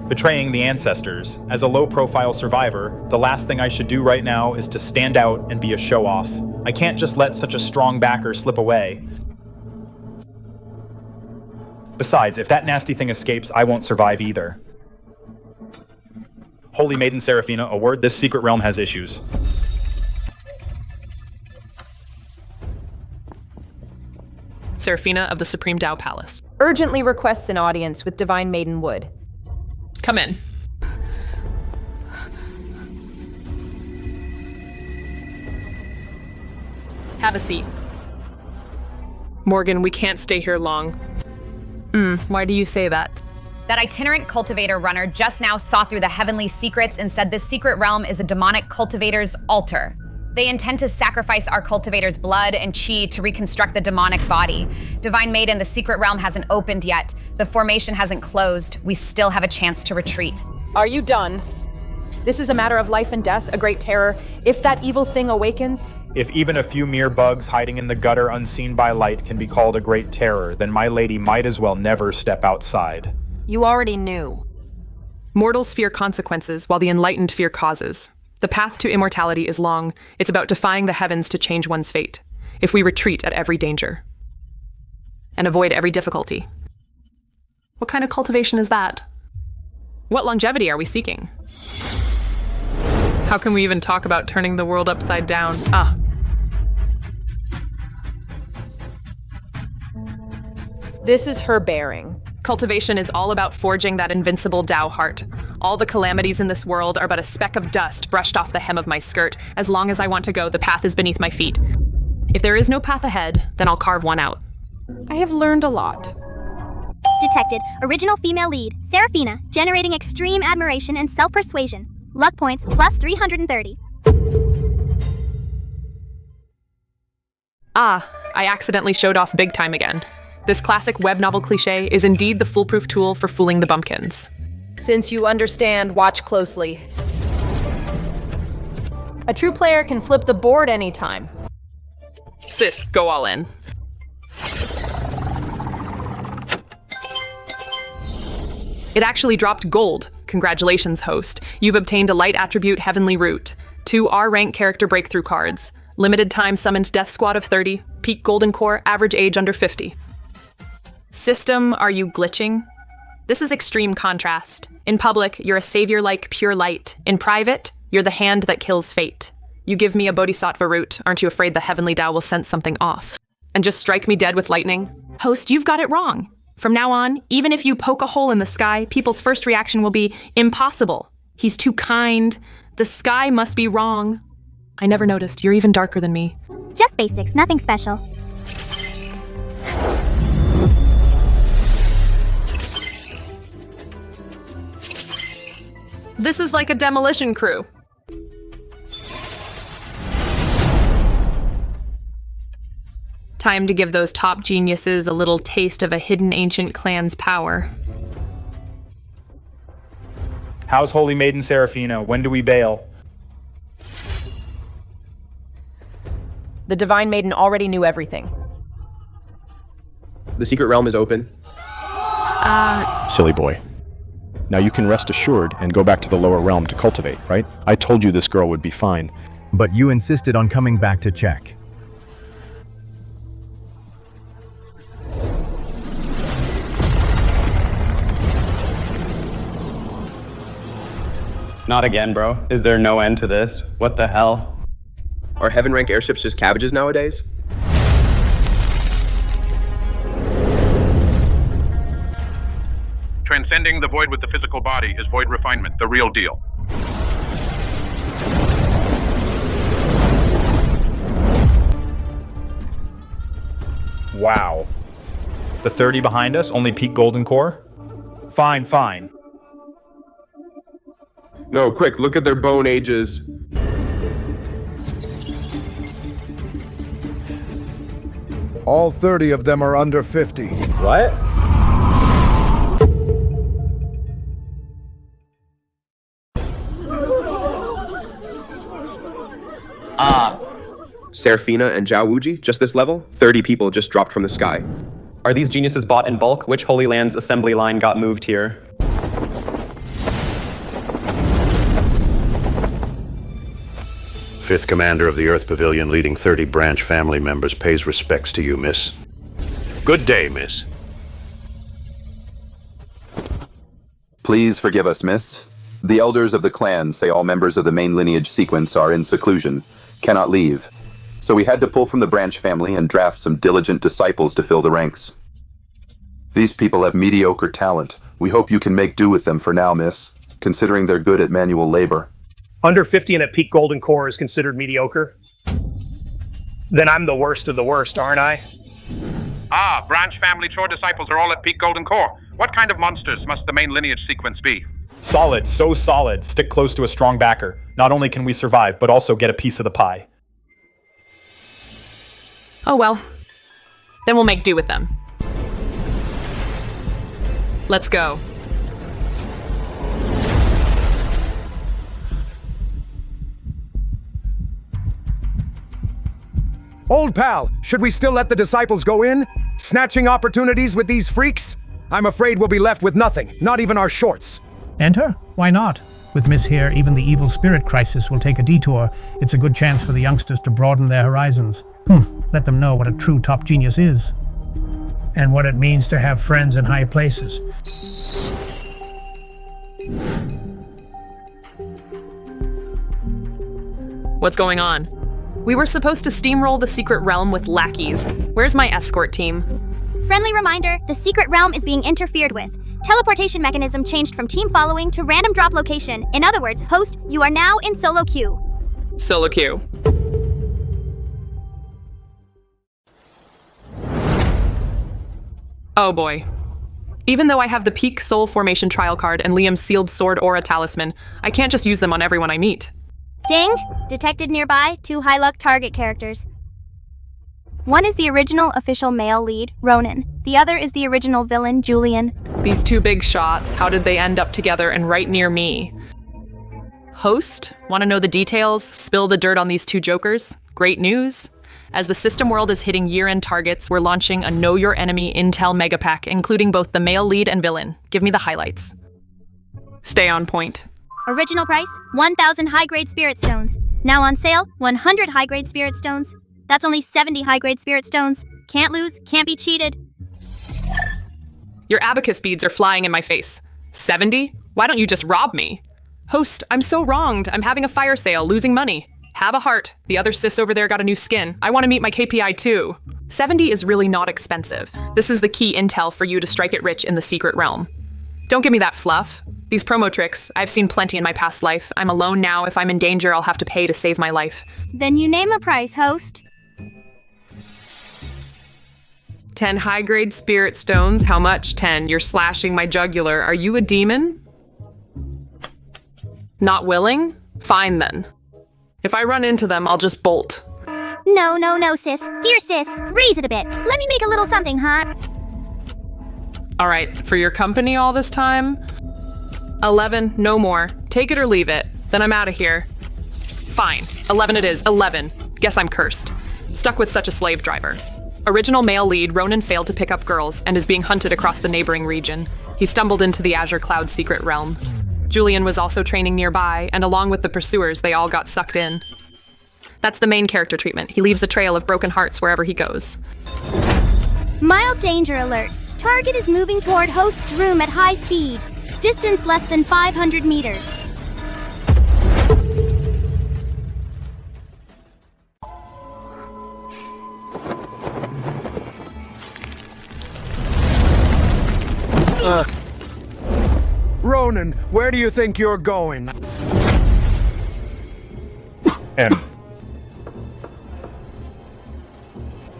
Betraying the ancestors. As a low-profile survivor, the last thing I should do right now is to stand out and be a show-off. I can't just let such a strong backer slip away. Besides, if that nasty thing escapes, I won't survive either. Holy Maiden Seraphina, a word, this Secret Realm has issues. Seraphina of the Supreme Tao Palace. Urgently requests an audience with Divine Maiden Wood. Come in. Have a seat. Morgan, we can't stay here long. Why do you say that? That itinerant cultivator runner just now saw through the heavenly secrets and said this secret realm is a demonic cultivator's altar. They intend to sacrifice our cultivator's blood and chi to reconstruct the demonic body. Divine Maiden, the secret realm hasn't opened yet. The formation hasn't closed. We still have a chance to retreat. Are you done? This is a matter of life and death, a great terror. If that evil thing awakens... If even a few mere bugs hiding in the gutter unseen by light can be called a great terror, then my lady might as well never step outside. You already knew. Mortals fear consequences, while the enlightened fear causes. The path to immortality is long. It's about defying the heavens to change one's fate. If we retreat at every danger. And avoid every difficulty. What kind of cultivation is that? What longevity are we seeking? How can we even talk about turning the world upside down? This is her bearing. Cultivation is all about forging that invincible Tao heart. All the calamities in this world are but a speck of dust brushed off the hem of my skirt. As long as I want to go, the path is beneath my feet. If there is no path ahead, then I'll carve one out. I have learned a lot. Detected. Original female lead, Seraphina, generating extreme admiration and self-persuasion. Luck points plus 330. I accidentally showed off big time again. This classic web novel cliché is indeed the foolproof tool for fooling the bumpkins. Since you understand, watch closely. A true player can flip the board anytime. Sis, go all in. It actually dropped gold. Congratulations, host. You've obtained a light attribute Heavenly Root, 2 R-rank character breakthrough cards, limited time summoned death squad of 30, peak golden core, average age under 50. System, are you glitching? This is extreme contrast. In public, you're a savior-like pure light. In private, you're the hand that kills fate. You give me a bodhisattva root. Aren't you afraid the heavenly Tao will sense something off? And just strike me dead with lightning? Host, you've got it wrong. From now on, even if you poke a hole in the sky, people's first reaction will be, impossible. He's too kind. The sky must be wrong. I never noticed. You're even darker than me. Just basics, nothing special. This is like a demolition crew. Time to give those top geniuses a little taste of a hidden ancient clan's power. How's Holy Maiden Seraphina? When do we bail? The Divine Maiden already knew everything. The secret realm is open. Silly boy. Now you can rest assured and go back to the lower realm to cultivate, right? I told you this girl would be fine. But you insisted on coming back to check. Not again, bro. Is there no end to this? What the hell? Are heaven rank airships just cabbages nowadays? Transcending the void with the physical body is void refinement, the real deal. Wow. The 30 behind us, only peak golden core? Fine, fine. No, quick, look at their bone ages. All 30 of them are under 50. What? Seraphina and Zhao Wuji, just this level? 30 people just dropped from the sky. Are these geniuses bought in bulk? Which Holy Land's assembly line got moved here? Fifth Commander of the Earth Pavilion leading 30 branch family members pays respects to you, miss. Good day, miss. Please forgive us, miss. The elders of the clan say all members of the main lineage sequence are in seclusion, cannot leave. So we had to pull from the branch family and draft some diligent disciples to fill the ranks. These people have mediocre talent. We hope you can make do with them for now, miss, considering they're good at manual labor. Under 50 and at peak golden core is considered mediocre? Then I'm the worst of the worst, aren't I? Ah, branch family chore disciples are all at peak golden core. What kind of monsters must the main lineage sequence be? Solid, so solid. Stick close to a strong backer. Not only can we survive, but also get a piece of the pie. Oh well. Then we'll make do with them. Let's go. Old pal, should we still let the disciples go in? Snatching opportunities with these freaks? I'm afraid we'll be left with nothing, not even our shorts. Enter? Why not? With Miss here, even the evil spirit crisis will take a detour. It's a good chance for the youngsters to broaden their horizons. Let them know what a true top genius is. And what it means to have friends in high places. What's going on? We were supposed to steamroll the secret realm with lackeys. Where's my escort team? Friendly reminder, the secret realm is being interfered with. Teleportation mechanism changed from team following to random drop location. In other words, host, you are now in solo queue. Solo queue. Oh boy. Even though I have the peak soul formation trial card and Liam's sealed sword aura talisman, I can't just use them on everyone I meet. Ding! Detected nearby, 2 high luck target characters. One is the original official male lead, Ronan. The other is the original villain, Julian. These 2 big shots, how did they end up together and right near me? Host, want to know the details? Spill the dirt on these two jokers? Great news! As the system world is hitting year-end targets, we're launching a Know Your Enemy Intel Mega Pack, including both the male lead and villain. Give me the highlights. Stay on point. Original price, 1,000 high-grade spirit stones. Now on sale, 100 high-grade spirit stones. That's only 70 high-grade spirit stones. Can't lose, can't be cheated. Your abacus beads are flying in my face. 70? Why don't you just rob me? Host, I'm so wronged. I'm having a fire sale, losing money. Have a heart. The other sis over there got a new skin. I want to meet my KPI too. 70 is really not expensive. This is the key intel for you to strike it rich in the secret realm. Don't give me that fluff. These promo tricks, I've seen plenty in my past life. I'm alone now. If I'm in danger, I'll have to pay to save my life. Then you name a price, host. 10 high-grade spirit stones. How much? 10. You're slashing my jugular. Are you a demon? Not willing? Fine then. If I run into them, I'll just bolt. No, sis. Dear sis, raise it a bit. Let me make a little something, huh? All right, for your company all this time? 11, no more. Take it or leave it. Then I'm out of here. Fine, 11 it is, 11. Guess I'm cursed. Stuck with such a slave driver. Original male lead, Ronan failed to pick up girls and is being hunted across the neighboring region. He stumbled into the Azure Cloud secret realm. Julian was also training nearby, and along with the pursuers, they all got sucked in. That's the main character treatment. He leaves a trail of broken hearts wherever he goes. Mild danger alert. Target is moving toward host's room at high speed. Distance less than 500 meters. Ronan, where do you think you're going?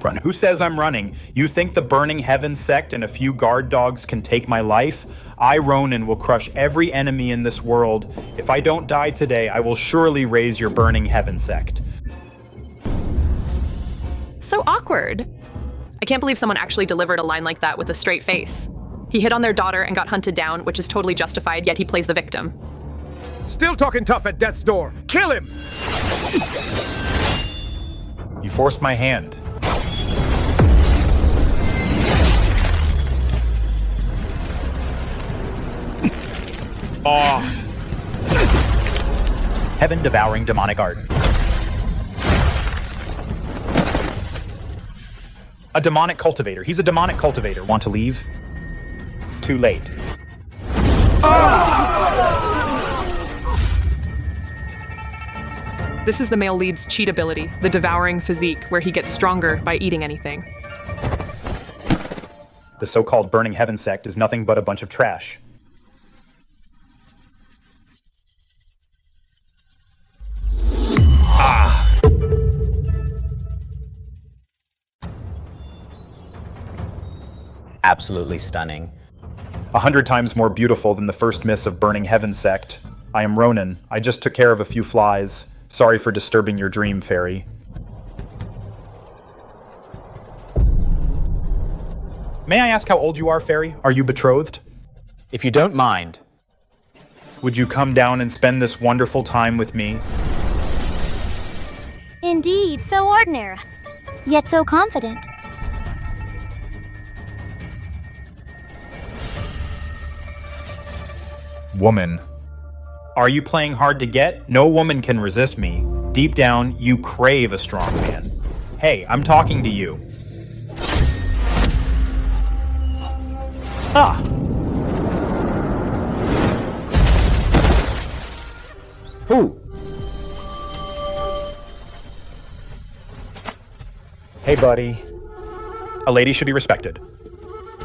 Run. Who says I'm running? You think the Burning Heaven sect and a few guard dogs can take my life? I, Ronan, will crush every enemy in this world. If I don't die today, I will surely raise your Burning Heaven sect. So awkward. I can't believe someone actually delivered a line like that with a straight face. He hit on their daughter and got hunted down, which is totally justified, yet he plays the victim. Still talking tough at death's door. Kill him! You forced my hand. Oh. Heaven devouring demonic art. A demonic cultivator. He's a demonic cultivator. Want to leave? Too late. This is the male lead's cheat ability, the devouring physique, where he gets stronger by eating anything. The so-called Burning Heaven sect is nothing but a bunch of trash. Absolutely stunning. 100 times more beautiful than the first miss of Burning Heaven sect. I am Ronan. I just took care of a few flies. Sorry for disturbing your dream, fairy. May I ask how old you are, fairy? Are you betrothed? If you don't mind. Would you come down and spend this wonderful time with me? Indeed, so ordinary, yet so confident. Woman. Are you playing hard to get? No woman can resist me. Deep down, you crave a strong man. Hey, I'm talking to you. Ah. Who? Hey, buddy. A lady should be respected.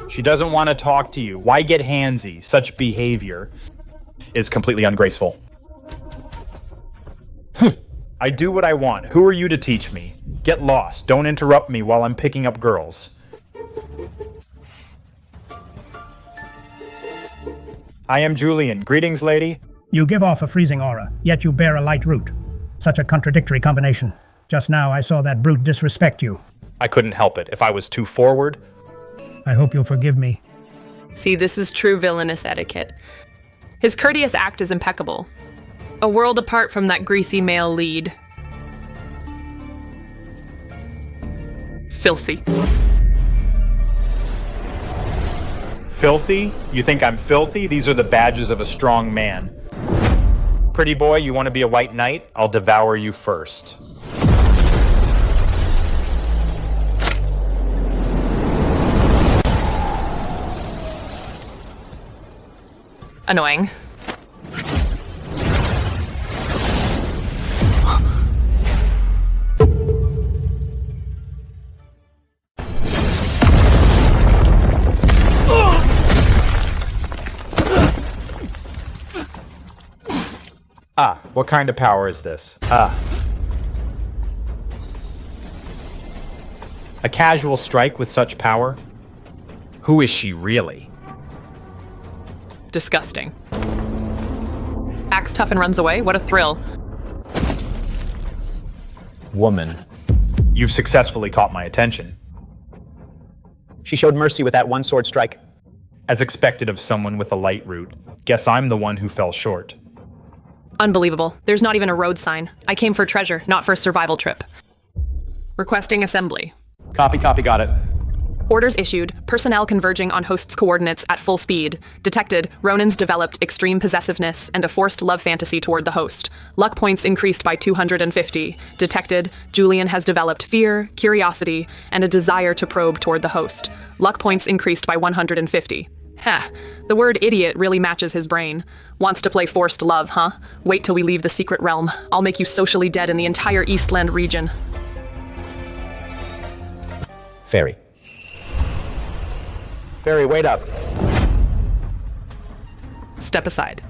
She doesn't want to talk to you. Why get handsy? Such behavior is completely ungraceful. I do what I want. Who are you to teach me? Get lost. Don't interrupt me while I'm picking up girls. I am Julian. Greetings, lady. You give off a freezing aura, yet you bear a light root. Such a contradictory combination. Just now I saw that brute disrespect you. I couldn't help it. If I was too forward... I hope you'll forgive me. See, this is true villainous etiquette. His courteous act is impeccable. A world apart from that greasy male lead. Filthy. Filthy? You think I'm filthy? These are the badges of a strong man. Pretty boy, you want to be a white knight? I'll devour you first. Annoying. Ah, what kind of power is this? Ah. A casual strike with such power? Who is she really? Disgusting. Acts tough and runs away? What a thrill. Woman. You've successfully caught my attention. She showed mercy with that one sword strike. As expected of someone with a light root. Guess I'm the one who fell short. Unbelievable. There's not even a road sign. I came for treasure, not for a survival trip. Requesting assembly. Copy, got it. Orders issued. Personnel converging on host's coordinates at full speed. Detected. Ronan's developed extreme possessiveness and a forced love fantasy toward the host. Luck points increased by 250. Detected. Julian has developed fear, curiosity, and a desire to probe toward the host. Luck points increased by 150. Heh. The word idiot really matches his brain. Wants to play forced love, huh? Wait till we leave the secret realm. I'll make you socially dead in the entire Eastland region. Fairy. Fairy, wait up. Step aside.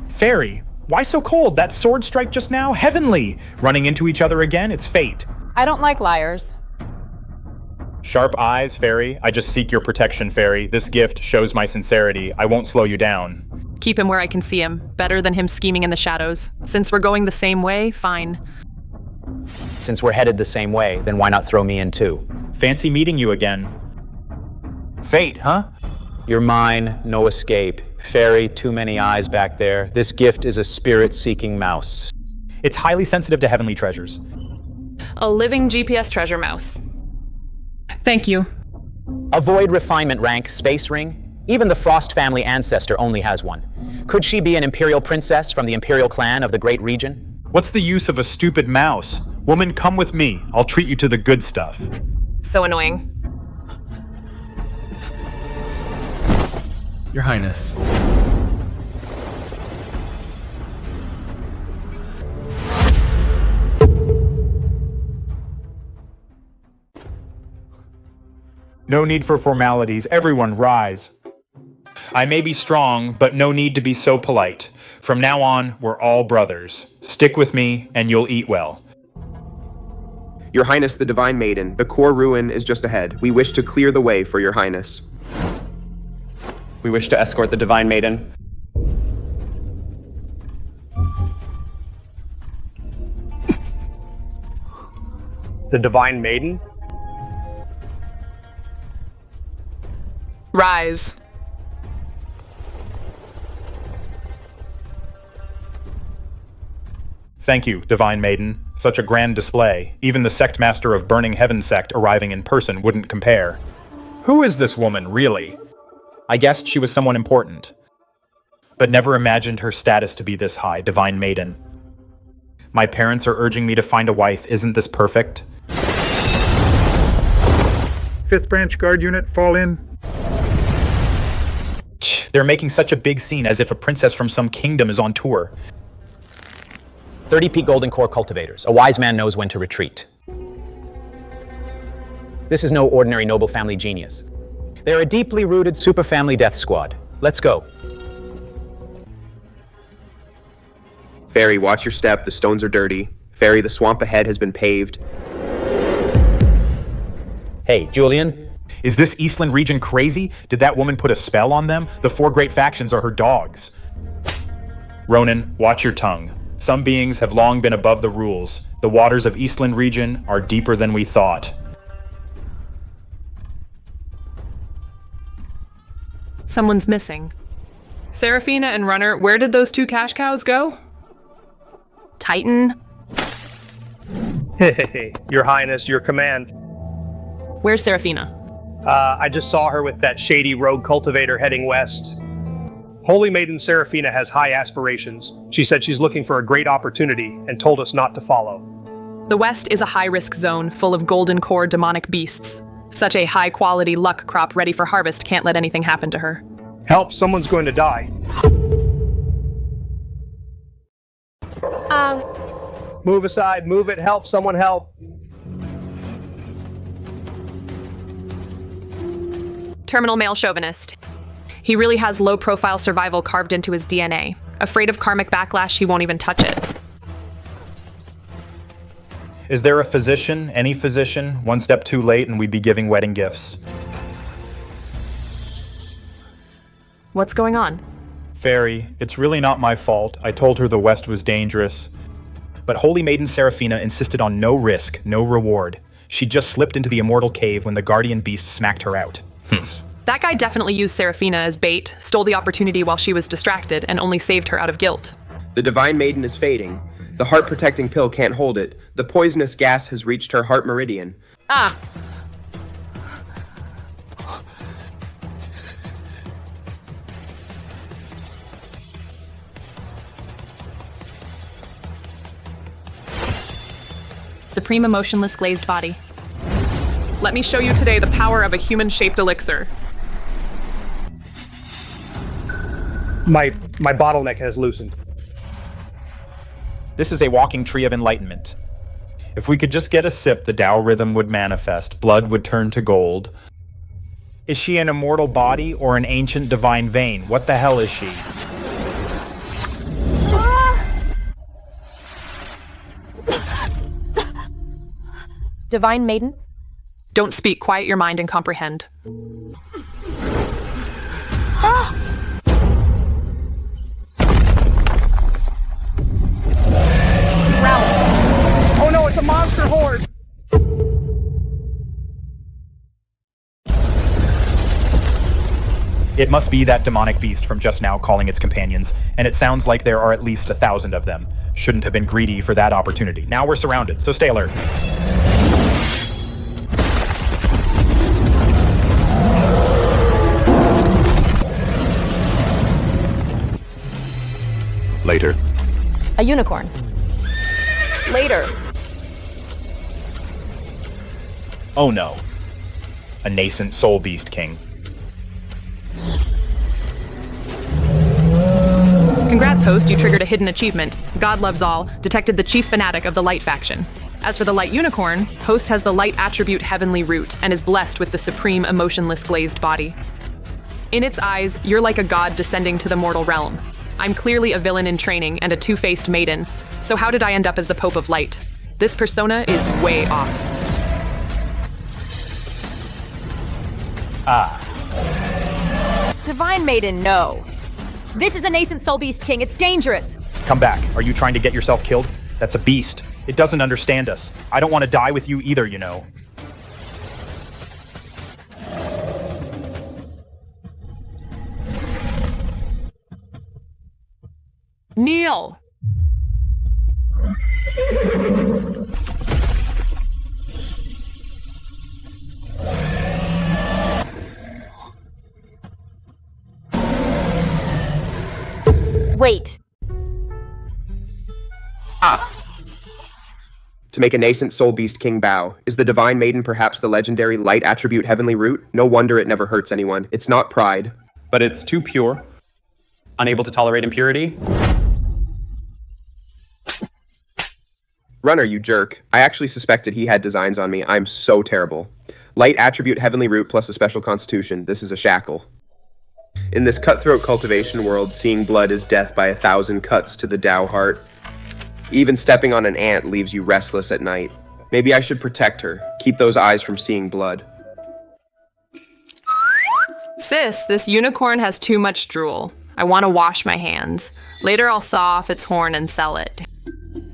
Fairy, why so cold? That sword strike just now? Heavenly! Running into each other again? It's fate. I don't like liars. Sharp eyes, Fairy. I just seek your protection, Fairy. This gift shows my sincerity. I won't slow you down. Keep him where I can see him. Better than him scheming in the shadows. Since we're going the same way, fine. Since we're headed the same way, then why not throw me in too? Fancy meeting you again. Fate, huh? You're mine, no escape. Fairy, too many eyes back there. This gift is a spirit-seeking mouse. It's highly sensitive to heavenly treasures. A living GPS treasure mouse. Thank you. Avoid refinement rank, space ring. Even the Frost family ancestor only has one. Could she be an imperial princess from the imperial clan of the great region? What's the use of a stupid mouse? Woman, come with me. I'll treat you to the good stuff. So annoying. Your Highness. No need for formalities. Everyone rise. I may be strong, but no need to be so polite. From now on, we're all brothers. Stick with me, and you'll eat well. Your Highness the Divine Maiden, the core ruin is just ahead. We wish to clear the way for your Highness. We wish to escort the Divine Maiden. The Divine Maiden? Rise. Thank you, Divine Maiden. Such a grand display. Even the sect master of Burning Heaven sect arriving in person wouldn't compare. Who is this woman, really? I guessed she was someone important, but never imagined her status to be this high, Divine Maiden. My parents are urging me to find a wife. Isn't this perfect? 5th Branch Guard Unit, fall in. They're making such a big scene as if a princess from some kingdom is on tour. 30 peak Golden Core cultivators. A wise man knows when to retreat. This is no ordinary noble family genius. They're a deeply rooted superfamily death squad. Let's go. Fairy, watch your step. The stones are dirty. Fairy, the swamp ahead has been paved. Hey, Julian. Is this Eastland region crazy? Did that woman put a spell on them? The 4 great factions are her dogs. Ronan, watch your tongue. Some beings have long been above the rules. The waters of Eastland region are deeper than we thought. Someone's missing. Seraphina and Runner, where did those two cash cows go? Titan? Hey, Your Highness, your command. Where's Seraphina? I just saw her with that shady rogue cultivator heading west. Holy Maiden Seraphina has high aspirations. She said she's looking for a great opportunity and told us not to follow. The West is a high-risk zone full of golden core demonic beasts. Such a high-quality luck crop ready for harvest can't let anything happen to her. Help, someone's going to die. Move aside, move it, help, someone help. Terminal male chauvinist. He really has low-profile survival carved into his DNA. Afraid of karmic backlash, he won't even touch it. Is there a physician, any physician? One step too late and we'd be giving wedding gifts. What's going on? Fairy, it's really not my fault. I told her the West was dangerous. But Holy Maiden Seraphina insisted on no risk, no reward. She just slipped into the immortal cave when the guardian beast smacked her out. That guy definitely used Seraphina as bait, stole the opportunity while she was distracted, and only saved her out of guilt. The Divine Maiden is fading. The heart-protecting pill can't hold it. The poisonous gas has reached her heart meridian. Ah! Supreme emotionless glazed body. Let me show you today the power of a human-shaped elixir. My bottleneck has loosened. This is a walking tree of enlightenment. If we could just get a sip, the Tao rhythm would manifest, blood would turn to gold. Is she an immortal body or an ancient divine vein? What the hell is she? Divine Maiden? Don't speak, quiet your mind and comprehend. Oh no, it's a monster horde! It must be that demonic beast from just now calling its companions, and it sounds like there are at least 1,000 of them. Shouldn't have been greedy for that opportunity. Now we're surrounded, so stay alert. Later. A unicorn. Later. Oh no. A nascent soul beast king. Congrats, host, you triggered a hidden achievement. God loves all, detected the chief fanatic of the light faction. As for the light unicorn, host has the light attribute heavenly root and is blessed with the supreme emotionless glazed body. In its eyes, you're like a god descending to the mortal realm. I'm clearly a villain in training and a two-faced maiden, so how did I end up as the Pope of Light? This persona is way off. Divine Maiden, no. This is a nascent soul beast king. It's dangerous. Come back. Are you trying to get yourself killed? That's a beast. It doesn't understand us. I don't want to die with you either, you know. Kneel! Wait. To make a nascent soul beast king bow. Is the Divine Maiden perhaps the legendary light attribute heavenly root? No wonder it never hurts anyone. It's not pride. But it's too pure. Unable to tolerate impurity. Runner, you jerk. I actually suspected he had designs on me. I'm so terrible. Light attribute heavenly root plus a special constitution. This is a shackle. In this cutthroat cultivation world, seeing blood is death by 1,000 cuts to the Tao heart. Even stepping on an ant leaves you restless at night. Maybe I should protect her, keep those eyes from seeing blood. Sis, this unicorn has too much drool. I want to wash my hands. Later I'll saw off its horn and sell it.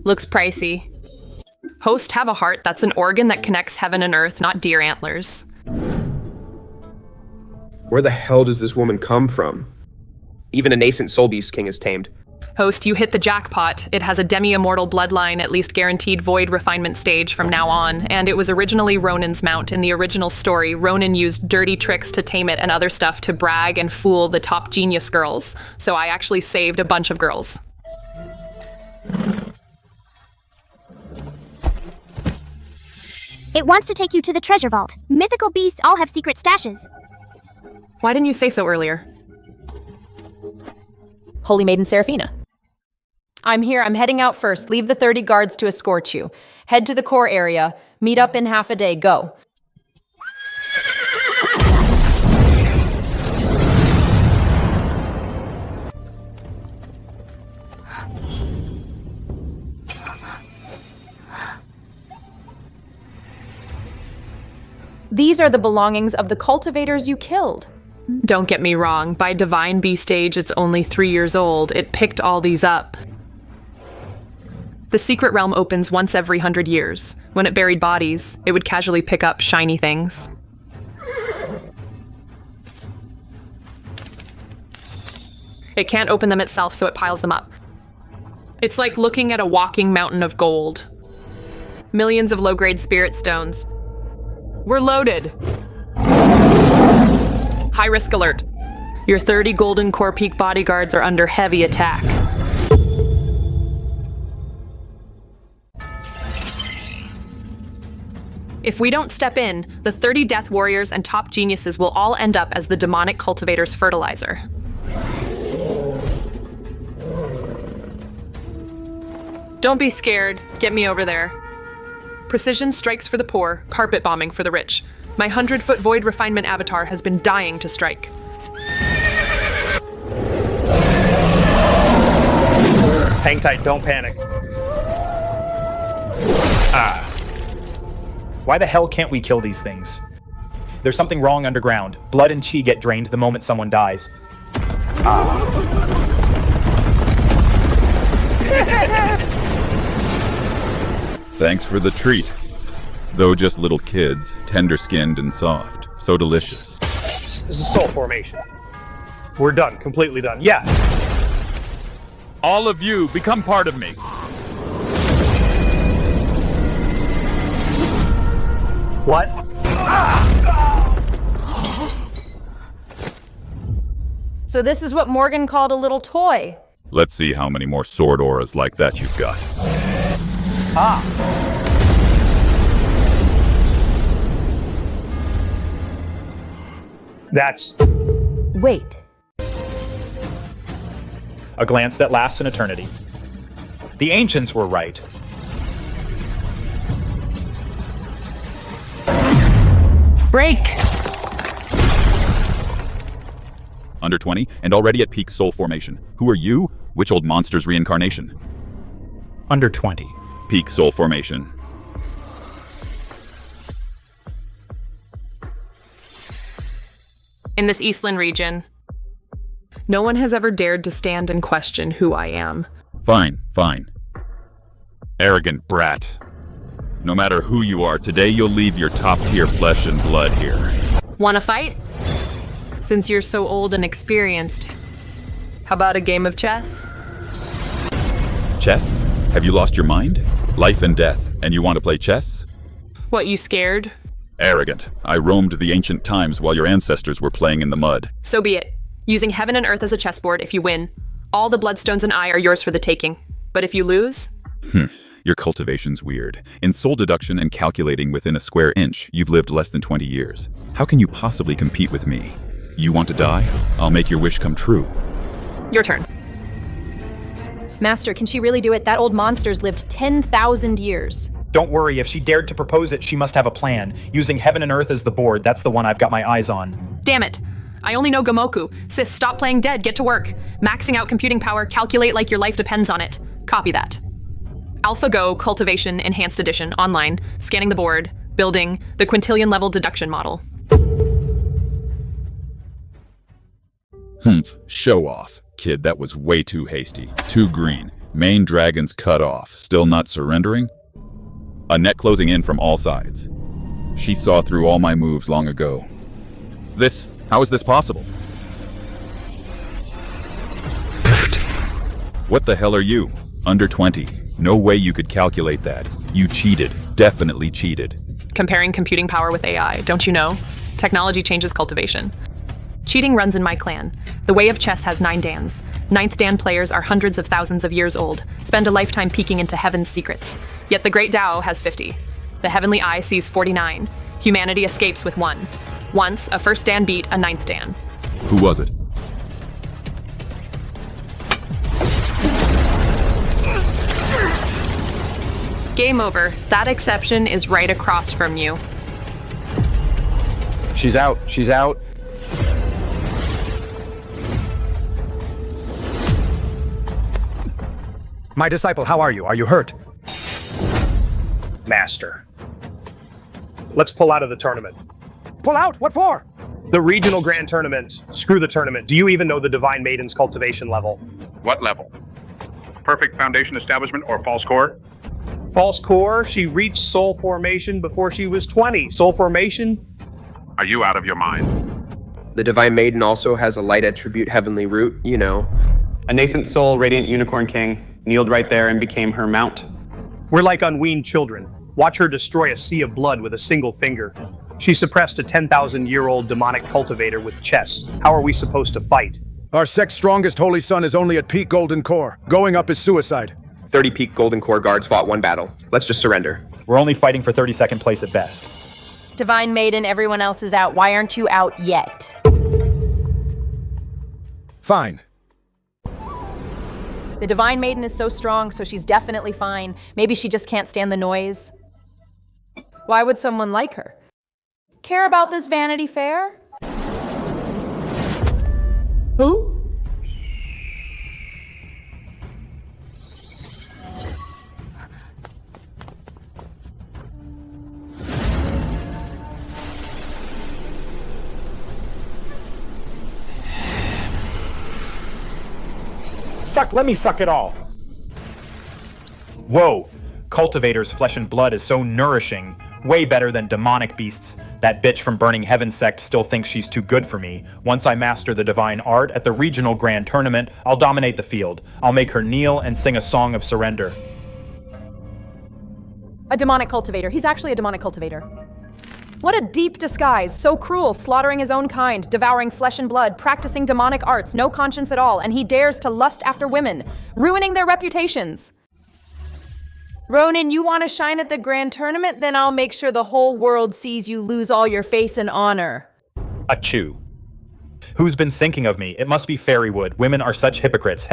Looks pricey. Host, have a heart. That's an organ that connects heaven and earth, not deer antlers. Where the hell does this woman come from? Even a nascent soul beast king is tamed. Host, you hit the jackpot. It has a demi-immortal bloodline, at least guaranteed void refinement stage from now on, and it was originally Ronan's mount. In the original story, Ronan used dirty tricks to tame it and other stuff to brag and fool the top genius girls. So I actually saved a bunch of girls. It wants to take you to the treasure vault. Mythical beasts all have secret stashes. Why didn't you say so earlier? Holy Maiden Seraphina. I'm here. I'm heading out first. Leave the 30 guards to escort you. Head to the core area. Meet up in half a day. Go. These are the belongings of the cultivators you killed. Don't get me wrong, by Divine Beast age, it's only 3 years old. It picked all these up. The secret realm opens once every 100 years. When it buried bodies, it would casually pick up shiny things. It can't open them itself, so it piles them up. It's like looking at a walking mountain of gold. Millions of low-grade spirit stones. We're loaded! High-risk alert. Your 30 Golden Core Peak bodyguards are under heavy attack. If we don't step in, the 30 Death Warriors and top geniuses will all end up as the demonic cultivator's fertilizer. Don't be scared. Get me over there. Precision strikes for the poor, carpet bombing for the rich. My 100-foot void refinement avatar has been dying to strike. Hang tight, don't panic. Why the hell can't we kill these things? There's something wrong underground. Blood and chi get drained the moment someone dies. Thanks for the treat. Though just little kids, tender-skinned and soft. So delicious. This is soul formation. We're done, completely done. Yeah. All of you, become part of me. What? So this is what Morgan called a little toy. Let's see how many more sword auras like that you've got. That's... Wait. A glance that lasts an eternity. The ancients were right. Break! Under 20, and already at peak soul formation. Who are you? Which old monster's reincarnation? Under 20. Peak soul formation. In this Eastland region, no one has ever dared to stand and question who I am. Fine, fine. Arrogant brat. No matter who you are, today you'll leave your top-tier flesh and blood here. Wanna fight? Since you're so old and experienced, how about a game of chess? Chess? Have you lost your mind? Life and death, and you want to play chess? What, you scared? Arrogant. I roamed the ancient times while your ancestors were playing in the mud. So be it. Using heaven and earth as a chessboard, if you win, all the bloodstones and I are yours for the taking. But if you lose... Your cultivation's weird. In soul deduction and calculating within a square inch, you've lived less than 20 years. How can you possibly compete with me? You want to die? I'll make your wish come true. Your turn. Master, can she really do it? That old monster's lived 10,000 years. Don't worry, if she dared to propose it, she must have a plan. Using heaven and earth as the board, that's the one I've got my eyes on. Damn it. I only know Gomoku. Sis, stop playing dead, get to work. Maxing out computing power, calculate like your life depends on it. Copy that. AlphaGo Cultivation Enhanced Edition, online, scanning the board, building the quintillion level deduction model. Show off. Kid, that was way too hasty. Too green. Main dragons cut off. Still not surrendering? A net closing in from all sides. She saw through all my moves long ago. How is this possible? What the hell are you? Under 20. No way you could calculate that. You cheated. Definitely cheated. Comparing computing power with AI, don't you know? Technology changes cultivation. Cheating runs in my clan. The Way of Chess has 9 Dans. 9th Dan players are hundreds of thousands of years old, spend a lifetime peeking into heaven's secrets. Yet the Great Tao has 50. The Heavenly Eye sees 49. Humanity escapes with 1. Once, a 1st Dan beat a 9th Dan. Who was it? Game over. That exception is right across from you. She's out. She's out. My disciple, how are you? Are you hurt? Master. Let's pull out of the tournament. Pull out? What for? The regional grand tournament. Screw the tournament. Do you even know the Divine Maiden's cultivation level? What level? Perfect foundation establishment or false core? False core. She reached soul formation before she was 20. Soul formation? Are you out of your mind? The Divine Maiden also has a light attribute heavenly root, you know. A nascent soul, radiant unicorn king, kneeled right there and became her mount. We're like unweaned children. Watch her destroy a sea of blood with a single finger. She suppressed a 10,000-year-old demonic cultivator with chess. How are we supposed to fight? Our sect's strongest holy son is only at peak golden core. Going up is suicide. 30 peak golden core guards fought 1 battle. Let's just surrender. We're only fighting for 32nd place at best. Divine Maiden, everyone else is out. Why aren't you out yet? Fine. The Divine Maiden is so strong, so she's definitely fine. Maybe she just can't stand the noise. Why would someone like her? Care about this Vanity Fair? Who? Let me suck it all. Whoa. Cultivator's flesh and blood is so nourishing. Way better than demonic beasts. That bitch from Burning Heaven sect still thinks she's too good for me. Once I master the divine art at the regional grand tournament, I'll dominate the field. I'll make her kneel and sing a song of surrender. A demonic cultivator. He's actually a demonic cultivator. What a deep disguise. So cruel, slaughtering his own kind, devouring flesh and blood, practicing demonic arts, no conscience at all, and he dares to lust after women, ruining their reputations. Ronan, you want to shine at the grand tournament? Then I'll make sure the whole world sees you lose all your face and honor. Achoo. Who's been thinking of me? It must be Fairywood. Women are such hypocrites.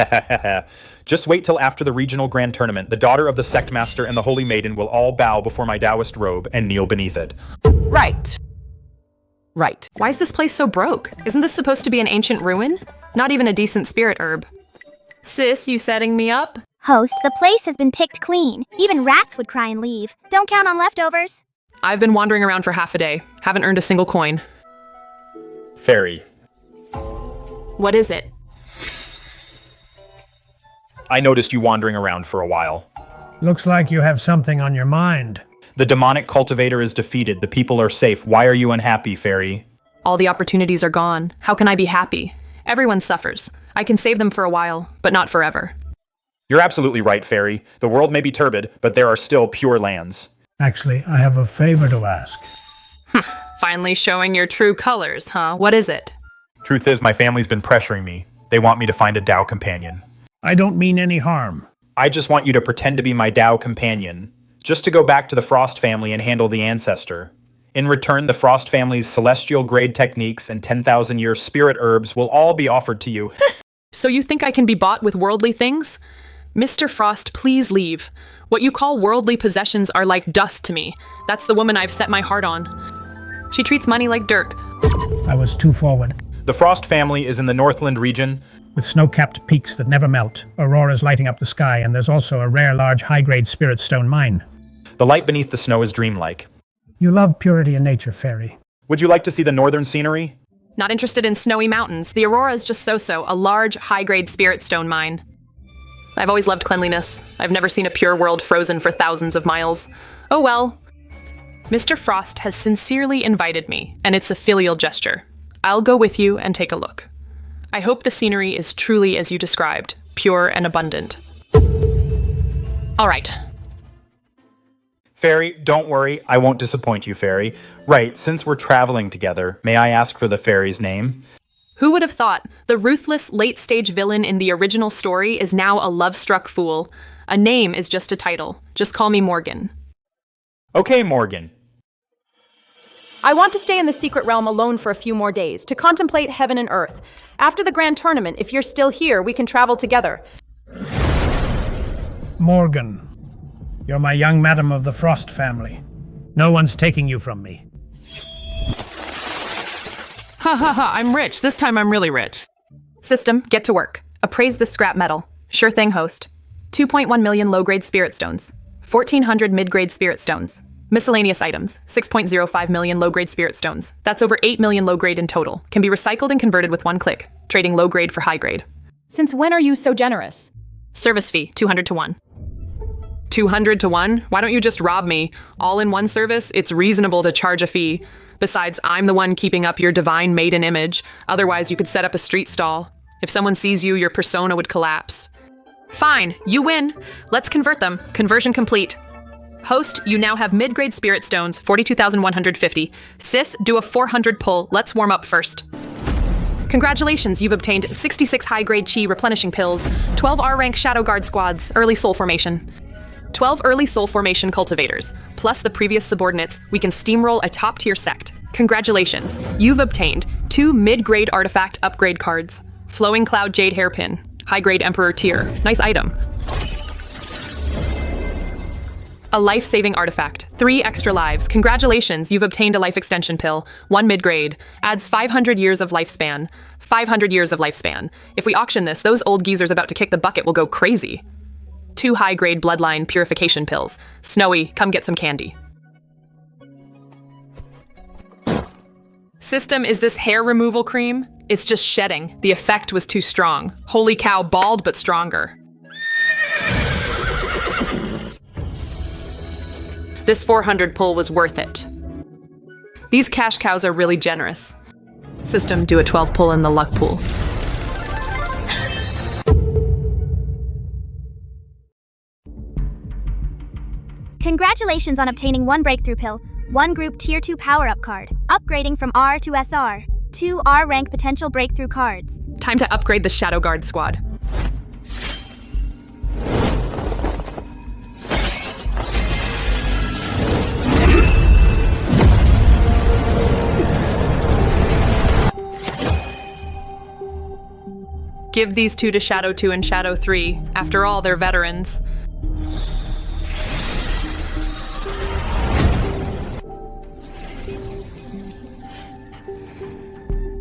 Just wait till after the regional grand tournament. The daughter of the sect master and the holy maiden will all bow before my Taoist robe and kneel beneath it. Right. Right. Why is this place so broke? Isn't this supposed to be an ancient ruin? Not even a decent spirit herb. Sis, you setting me up? Host, the place has been picked clean. Even rats would cry and leave. Don't count on leftovers. I've been wandering around for half a day. Haven't earned a single coin. Fairy. What is it? I noticed you wandering around for a while. Looks like you have something on your mind. The demonic cultivator is defeated. The people are safe. Why are you unhappy, Fairy? All the opportunities are gone. How can I be happy? Everyone suffers. I can save them for a while, but not forever. You're absolutely right, Fairy. The world may be turbid, but there are still pure lands. Actually, I have a favor to ask. Finally showing your true colors, huh? What is it? Truth is, my family's been pressuring me. They want me to find a Tao companion. I don't mean any harm. I just want you to pretend to be my Tao companion. Just to go back to the Frost family and handle the ancestor. In return, the Frost family's celestial grade techniques and 10,000-year spirit herbs will all be offered to you. So you think I can be bought with worldly things? Mr. Frost, please leave. What you call worldly possessions are like dust to me. That's the woman I've set my heart on. She treats money like dirt. I was too forward. The Frost family is in the Northland region. With snow-capped peaks that never melt, auroras lighting up the sky, and there's also a rare large high-grade spirit stone mine. The light beneath the snow is dreamlike. You love purity in nature, Fairy. Would you like to see the northern scenery? Not interested in snowy mountains. The Aurora is just so-so, a large, high-grade spirit stone mine. I've always loved cleanliness. I've never seen a pure world frozen for thousands of miles. Oh well. Mr. Frost has sincerely invited me, and it's a filial gesture. I'll go with you and take a look. I hope the scenery is truly as you described. pure and abundant. All right. Fairy, don't worry, I won't disappoint you, Fairy. Right, since we're traveling together, may I ask for the fairy's name? Who would have thought the ruthless late-stage villain in the original story is now a love-struck fool? A name is just a title. Just call me Morgan. Okay, Morgan. I want to stay in the secret realm alone for a few more days, to contemplate heaven and earth. After the grand tournament, if you're still here, we can travel together. Morgan, you're my young madam of the Frost family. No one's taking you from me. Ha ha ha, I'm rich. This time I'm really rich. System, get to work. Appraise this scrap metal. Sure thing, host. 2.1 million low-grade spirit stones. 1,400 mid-grade spirit stones. Miscellaneous items, 6.05 million low-grade spirit stones. That's over 8 million low-grade in total. Can be recycled and converted with one click, trading low-grade for high-grade. Since when are you so generous? Service fee, 200 to 1. 200 to 1? Why don't you just rob me? All in one service, it's reasonable to charge a fee. Besides, I'm the one keeping up your divine maiden image. Otherwise, you could set up a street stall. If someone sees you, your persona would collapse. Fine, you win. Let's convert them. Conversion complete. Host, you now have mid-grade spirit stones, 42,150. Sis, do a 400 pull. Let's warm up first. Congratulations, you've obtained 66 high-grade chi replenishing pills, 12 R-rank Shadow Guard squads, early soul formation. 12 early soul formation cultivators, plus the previous subordinates, we can steamroll a top-tier sect. Congratulations, you've obtained 2 mid-grade artifact upgrade cards. Flowing Cloud Jade Hairpin, high-grade Emperor tier, nice item. A life-saving artifact, 3 extra lives. Congratulations, you've obtained a life extension pill, 1 mid-grade, adds 500 years of lifespan. 500 years of lifespan. If we auction this, those old geezers about to kick the bucket will go crazy. 2 high-grade bloodline purification pills. Snowy, come get some candy. System, is this hair removal cream? It's just shedding. The effect was too strong. Holy cow, bald but stronger. This 400 pull was worth it. These cash cows are really generous. System, do a 12 pull in the luck pool. Congratulations on obtaining 1 breakthrough pill, 1 group tier 2 power-up card, upgrading from R to SR, 2 R rank potential breakthrough cards. Time to upgrade the Shadow Guard squad. Give these 2 to Shadow 2 and Shadow 3. After all, they're veterans.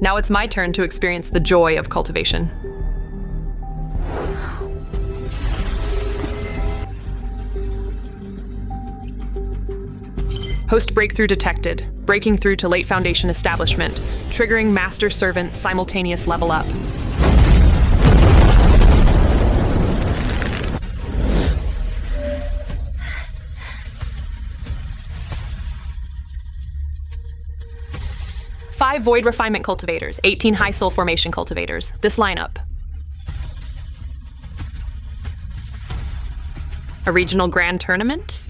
Now it's my turn to experience the joy of cultivation. Host breakthrough detected. Breaking through to late Foundation establishment. Triggering Master Servant simultaneous level up. Five Void Refinement Cultivators, 18 High Soul Formation Cultivators. This lineup. A regional grand tournament?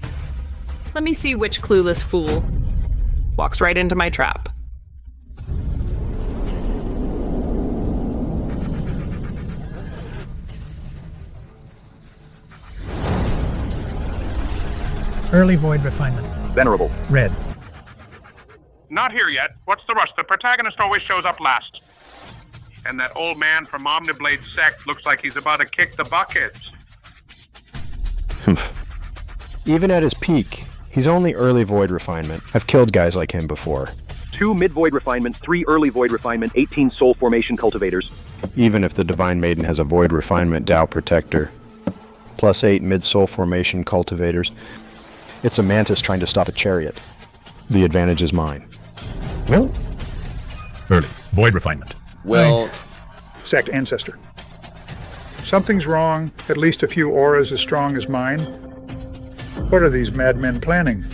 Let me see which clueless fool walks right into my trap. Early Void Refinement. Venerable. Red. Not here yet. What's the rush? The protagonist always shows up last. And that old man from Omniblade's sect looks like he's about to kick the bucket. Even at his peak, he's only early void refinement. I've killed guys like him before. 2 mid-void refinement, 3 early void refinement, 18 soul formation cultivators. Even if the Divine Maiden has a void refinement Tao protector. Plus 8 mid-soul formation cultivators. It's a mantis trying to stop a chariot. The advantage is mine. Well, early void refinement. Well, sect ancestor. Something's wrong. At least a few auras as strong as mine. What are these madmen planning?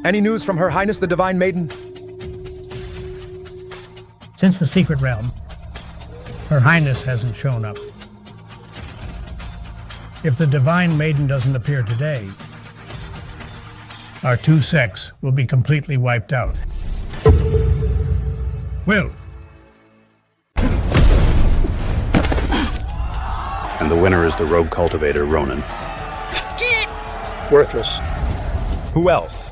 Any news from Her Highness the Divine Maiden? Since the secret realm, Her Highness hasn't shown up. If the Divine Maiden doesn't appear today, our two sects will be completely wiped out. Will. And the winner is the rogue cultivator, Ronan. Worthless. Who else?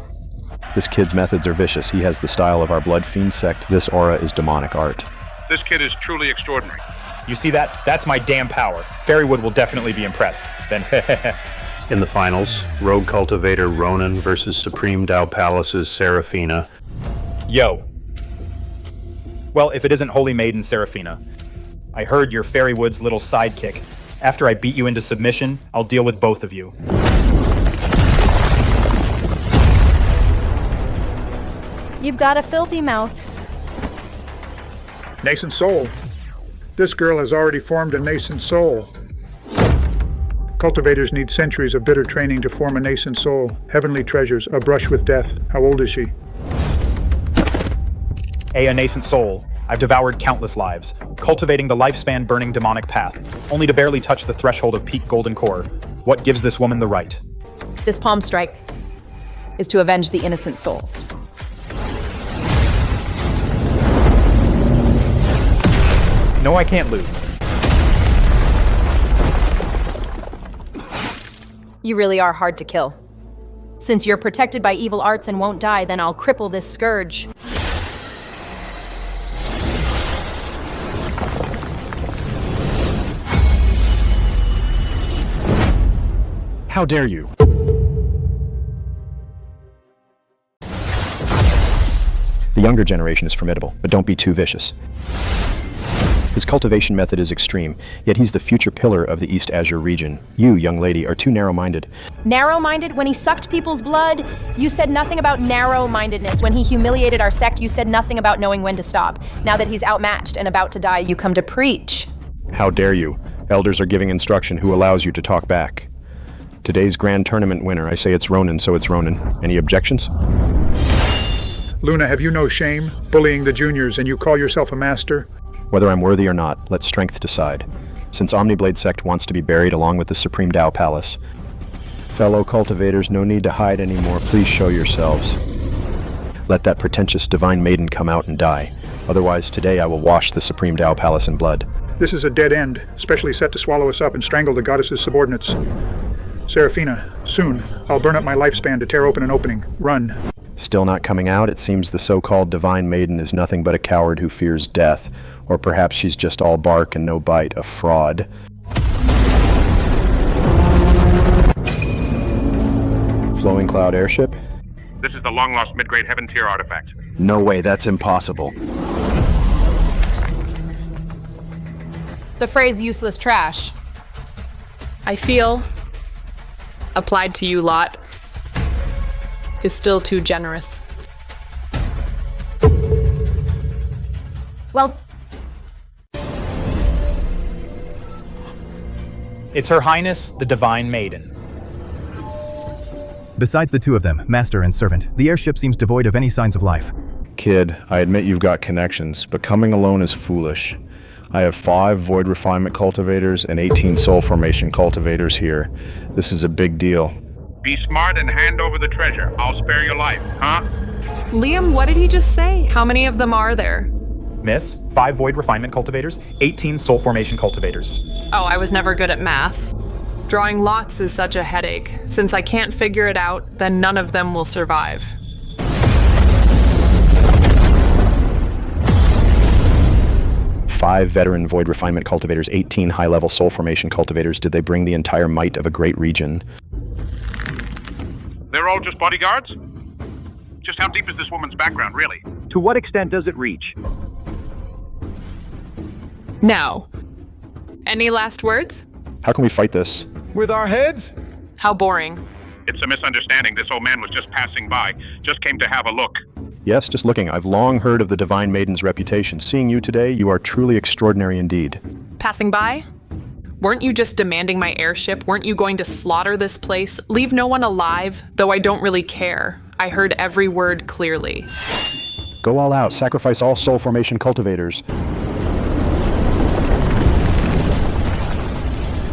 This kid's methods are vicious. He has the style of our Blood Fiend sect. This aura is demonic art. This kid is truly extraordinary. You see that? That's my damn power. Fairywood will definitely be impressed. Then In the finals, rogue cultivator Ronan versus Supreme Tao Palace's Seraphina. Yo. Well, if it isn't Holy Maiden Seraphina. I heard you're Fairywood's little sidekick. After I beat you into submission, I'll deal with both of you. You've got a filthy mouth. Nascent soul. This girl has already formed a nascent soul. Cultivators need centuries of bitter training to form a nascent soul. Heavenly treasures, a brush with death. How old is she? A nascent soul. I've devoured countless lives, cultivating the lifespan burning demonic path, only to barely touch the threshold of peak golden core. What gives this woman the right? This palm strike is to avenge the innocent souls. No, I can't lose. You really are hard to kill. Since you're protected by evil arts and won't die, then I'll cripple this scourge. How dare you? The younger generation is formidable, but don't be too vicious. His cultivation method is extreme, yet he's the future pillar of the East Azure region. You, young lady, are too narrow-minded. Narrow-minded? When he sucked people's blood, you said nothing about narrow-mindedness. When he humiliated our sect, you said nothing about knowing when to stop. Now that he's outmatched and about to die, you come to preach. How dare you? Elders are giving instruction. Who allows you to talk back? Today's grand tournament winner, I say it's Ronan, so it's Ronan. Any objections? Luna, have you no shame? Bullying the juniors and you call yourself a master? Whether I'm worthy or not, let strength decide. Since Omniblade sect wants to be buried along with the Supreme Tao Palace. Fellow cultivators, no need to hide anymore. Please show yourselves. Let that pretentious Divine Maiden come out and die. Otherwise, today I will wash the Supreme Tao Palace in blood. This is a dead end, specially set to swallow us up and strangle the goddess's subordinates. Seraphina, soon. I'll burn up my lifespan to tear open an opening. Run. Still not coming out? It seems the so-called Divine Maiden is nothing but a coward who fears death. Or perhaps she's just all bark and no bite, a fraud. Flowing Cloud airship? This is the long-lost mid-grade Heaven tier artifact. No way, that's impossible. The phrase useless trash. I feel, applied to you lot, is still too generous. Well, it's Her Highness, the Divine Maiden. Besides the two of them, master and servant, the airship seems devoid of any signs of life. Kid, I admit you've got connections, but coming alone is foolish. I have 5 Void Refinement cultivators and 18 Soul Formation cultivators here. This is a big deal. Be smart and hand over the treasure. I'll spare your life, huh? Liam, what did he just say? How many of them are there? Miss, 5 Void Refinement cultivators, 18 Soul Formation cultivators. Oh, I was never good at math. Drawing lots is such a headache. Since I can't figure it out, then none of them will survive. Five veteran Void Refinement cultivators, 18 high-level Soul Formation cultivators. Did they bring the entire might of a great region? They're all just bodyguards? Just how deep is this woman's background, really? To what extent does it reach? Now, any last words? How can we fight this? With our heads? How boring. It's a misunderstanding. This old man was just passing by. Just came to have a look. Yes, just looking. I've long heard of the Divine Maiden's reputation. Seeing you today, you are truly extraordinary indeed. Passing by? Weren't you just demanding my airship? Weren't you going to slaughter this place? Leave no one alive? Though I don't really care. I heard every word clearly. Go all out. Sacrifice all Soul Formation cultivators.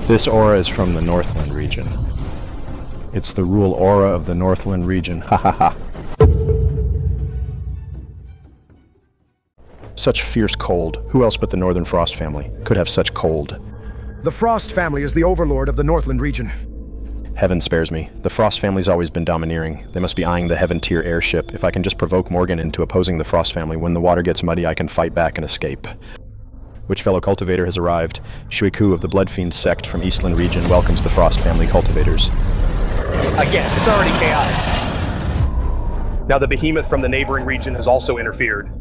This aura is from the Northland region. It's the rule aura of the Northland region. Ha ha ha. Such fierce cold. Who else but the Northern Frost family could have such cold? The Frost family is the overlord of the Northland region. Heaven spares me. The Frost family's always been domineering. They must be eyeing the Heaven tier airship. If I can just provoke Morgan into opposing the Frost family, when the water gets muddy, I can fight back and escape. Which fellow cultivator has arrived? Shuiku of the Bloodfiend sect from Eastland region welcomes the Frost family cultivators. Again, it's already chaotic. Now the behemoth from the neighboring region has also interfered.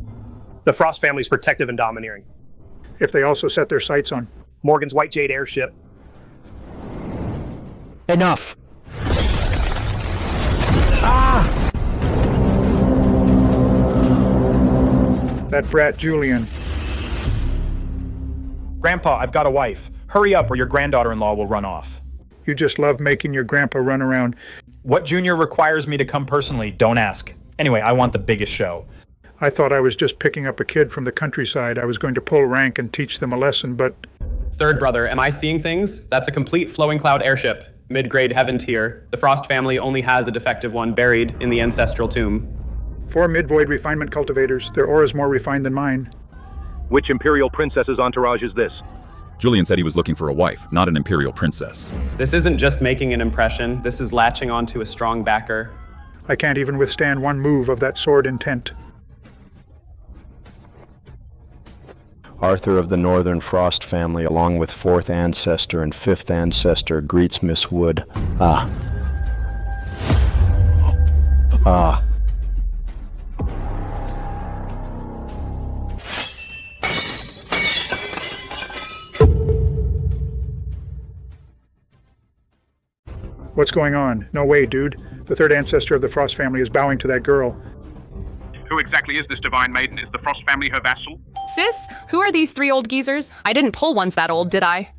The Frost family's protective and domineering. If they also set their sights on Morgan's White Jade airship. Enough! that brat Julian. Grandpa, I've got a wife. Hurry up or your granddaughter-in-law will run off. You just love making your grandpa run around. What Junior requires me to come personally, don't ask. Anyway, I want the biggest show. I thought I was just picking up a kid from the countryside. I was going to pull rank and teach them a lesson, but... Third brother, am I seeing things? That's a complete flowing cloud airship. Mid-grade heaven tier. The Frost family only has a defective one buried in the ancestral tomb. 4 mid-void refinement cultivators. Their aura's more refined than mine. Which Imperial princess's entourage is this? Julian said he was looking for a wife, not an Imperial princess. This isn't just making an impression. This is latching onto a strong backer. I can't even withstand one move of that sword intent. Arthur of the Northern Frost family, along with 4th ancestor and 5th ancestor, greets Miss Wood. What's going on? No way, dude. The 3rd ancestor of the Frost family is bowing to that girl. Who exactly is this divine maiden? Is the Frost family her vassal? Sis, who are these 3 old geezers? I didn't pull ones that old, did I?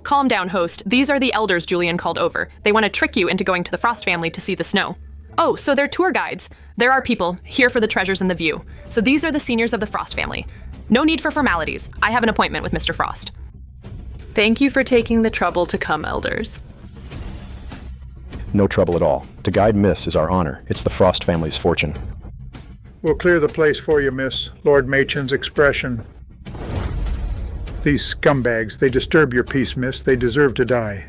Calm down, host. These are the elders Julian called over. They want to trick you into going to the Frost family to see the snow. Oh, so they're tour guides. There are people here for the treasures and the view. So these are the seniors of the Frost family. No need for formalities. I have an appointment with Mr. Frost. Thank you for taking the trouble to come, elders. No trouble at all. To guide Miss is our honor. It's the Frost family's fortune. We'll clear the place for you, miss. Lord Machen's expression. These scumbags, they disturb your peace, miss. They deserve to die.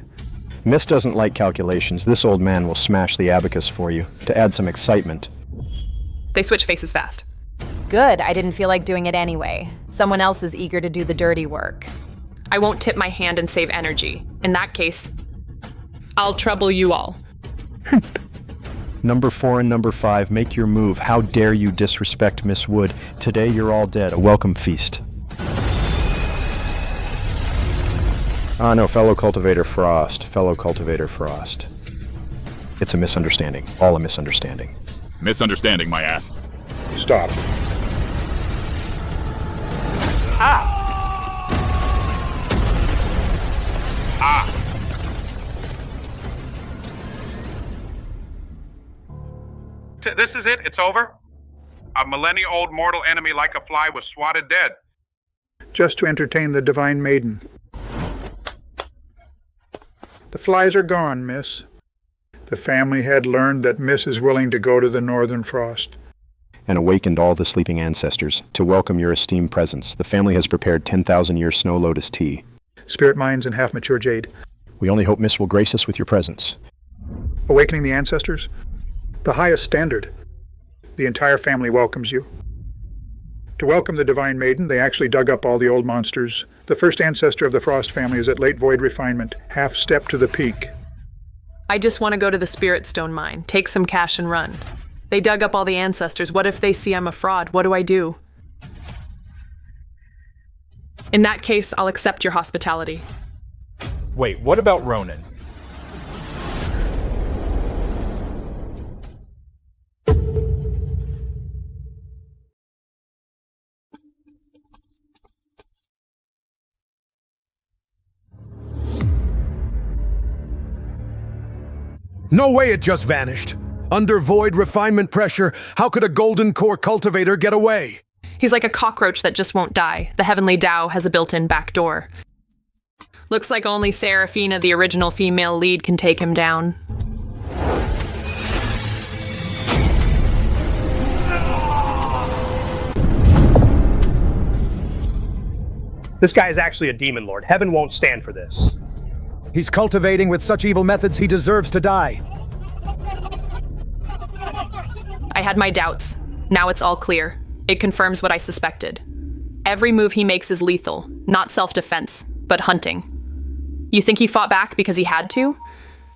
Miss doesn't like calculations. This old man will smash the abacus for you, to add some excitement. They switch faces fast. Good, I didn't feel like doing it anyway. Someone else is eager to do the dirty work. I won't tip my hand and save energy. In that case, I'll trouble you all. Number 4 and number 5, make your move. How dare you disrespect Miss Wood? Today you're all dead. A welcome feast. No, fellow cultivator Frost. Fellow cultivator Frost. It's a misunderstanding. All a misunderstanding. Misunderstanding, my ass. Stop. This is it? It's over? A millennia-old mortal enemy like a fly was swatted dead. Just to entertain the divine maiden. The flies are gone, miss. The family had learned that miss is willing to go to the Northern Frost. And awakened all the sleeping ancestors. To welcome your esteemed presence, the family has prepared 10,000-year snow lotus tea. Spirit mines and half-mature jade. We only hope Miss will grace us with your presence. Awakening the ancestors? The highest standard. The entire family welcomes you. To welcome the divine maiden, they actually dug up all the old monsters. The first ancestor of the Frost family is at late void refinement, half step to the peak. I just want to go to the Spirit Stone mine, take some cash and run. They dug up all the ancestors. What if they see I'm a fraud? What do I do? In that case, I'll accept your hospitality. Wait, what about Ronan? No way it just vanished. Under void refinement pressure, how could a golden core cultivator get away? He's like a cockroach that just won't die. The heavenly Tao has a built-in back door. Looks like only Seraphina, the original female lead, can take him down. This guy is actually a demon lord. Heaven won't stand for this. He's cultivating with such evil methods he deserves to die. I had my doubts. Now it's all clear. It confirms what I suspected. Every move he makes is lethal, not self-defense, but hunting. You think he fought back because he had to?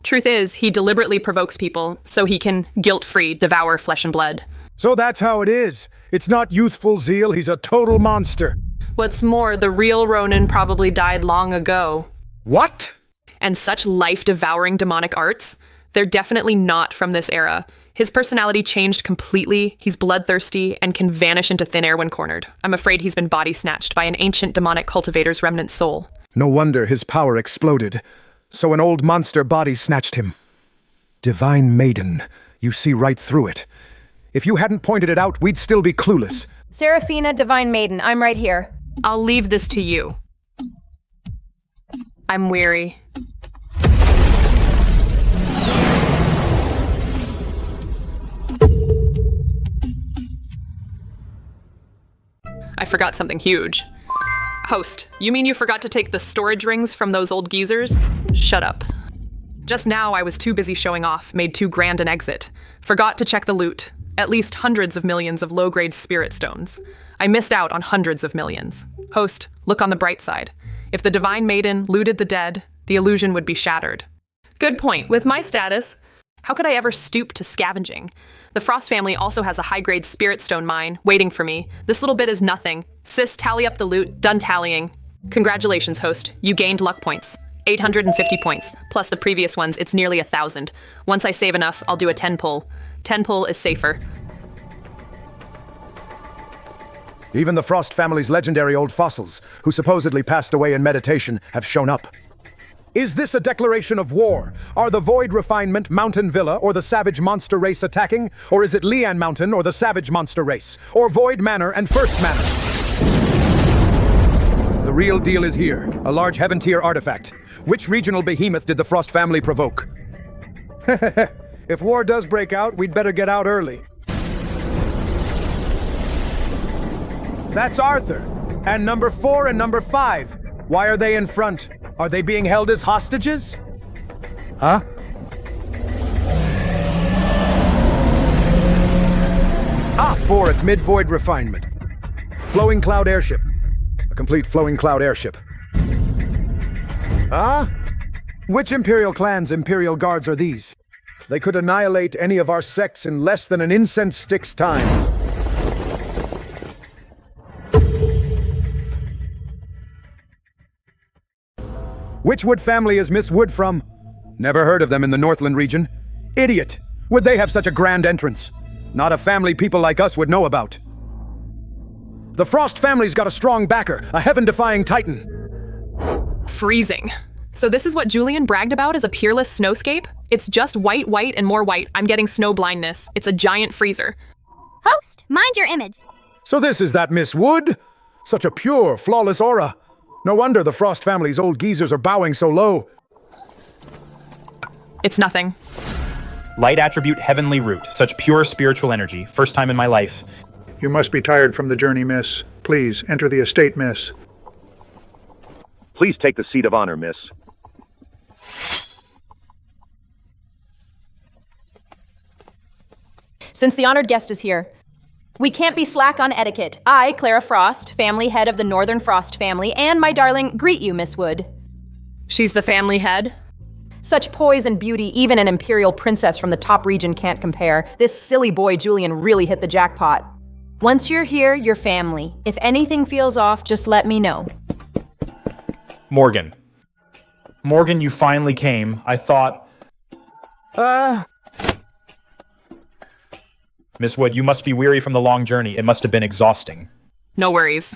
Truth is, he deliberately provokes people so he can, guilt-free, devour flesh and blood. So that's how it is. It's not youthful zeal, he's a total monster. What's more, the real Ronin probably died long ago. What? And such life-devouring demonic arts? They're definitely not from this era. His personality changed completely, he's bloodthirsty, and can vanish into thin air when cornered. I'm afraid he's been body-snatched by an ancient demonic cultivator's remnant soul. No wonder his power exploded. So an old monster body snatched him. Divine Maiden, you see right through it. If you hadn't pointed it out, we'd still be clueless. Seraphina, Divine Maiden, I'm right here. I'll leave this to you. I'm weary. I forgot something huge. Host, you mean you forgot to take the storage rings from those old geezers? Shut up. Just now I was too busy showing off, made too grand an exit. Forgot to check the loot. At least hundreds of millions of low-grade spirit stones. I missed out on hundreds of millions. Host, look on the bright side. If the Divine Maiden looted the dead, the illusion would be shattered. Good point. With my status, how could I ever stoop to scavenging? The Frost family also has a high-grade spirit stone mine waiting for me. This little bit is nothing. Sis, tally up the loot. Done tallying. Congratulations, host. You gained luck points. 850 points. Plus the previous ones, it's nearly 1,000. Once I save enough, I'll do a 10 pull. 10 pull is safer. Even the Frost family's legendary old fossils, who supposedly passed away in meditation, have shown up. Is this a declaration of war? Are the Void Refinement, Mountain Villa, or the Savage Monster race attacking? Or is it Lian Mountain or the Savage Monster race? Or Void Manor and First Manor? The real deal is here, a large Heaven-tier artifact. Which regional behemoth did the Frost family provoke? If war does break out, we'd better get out early. That's Arthur. And number 4 and number 5. Why are they in front? Are they being held as hostages? Huh? Ah, 4 at Mid-Void Refinement. Flowing Cloud Airship. A complete Flowing Cloud Airship. Ah? Which Imperial clan's Imperial Guards are these? They could annihilate any of our sects in less than an incense stick's time. Which Wood family is Miss Wood from? Never heard of them in the Northland region. Idiot! Would they have such a grand entrance? Not a family people like us would know about. The Frost family's got a strong backer, a heaven-defying titan. Freezing. So this is what Julian bragged about as a peerless snowscape? It's just white, white, and more white. I'm getting snow blindness. It's a giant freezer. Host, mind your image. So this is that Miss Wood? Such a pure, flawless aura. No wonder the Frost family's old geezers are bowing so low. It's nothing. Light attribute heavenly root. Such pure spiritual energy. First time in my life. You must be tired from the journey, miss. Please, enter the estate, miss. Please take the seat of honor, miss. Since the honored guest is here, we can't be slack on etiquette. I, Clara Frost, family head of the Northern Frost family, and my darling, greet you, Miss Wood. She's the family head? Such poise and beauty, even an imperial princess from the top region can't compare. This silly boy Julian really hit the jackpot. Once you're here, you're family. If anything feels off, just let me know. Morgan. Morgan, you finally came. I thought... Miss Wood, you must be weary from the long journey. It must have been exhausting. No worries.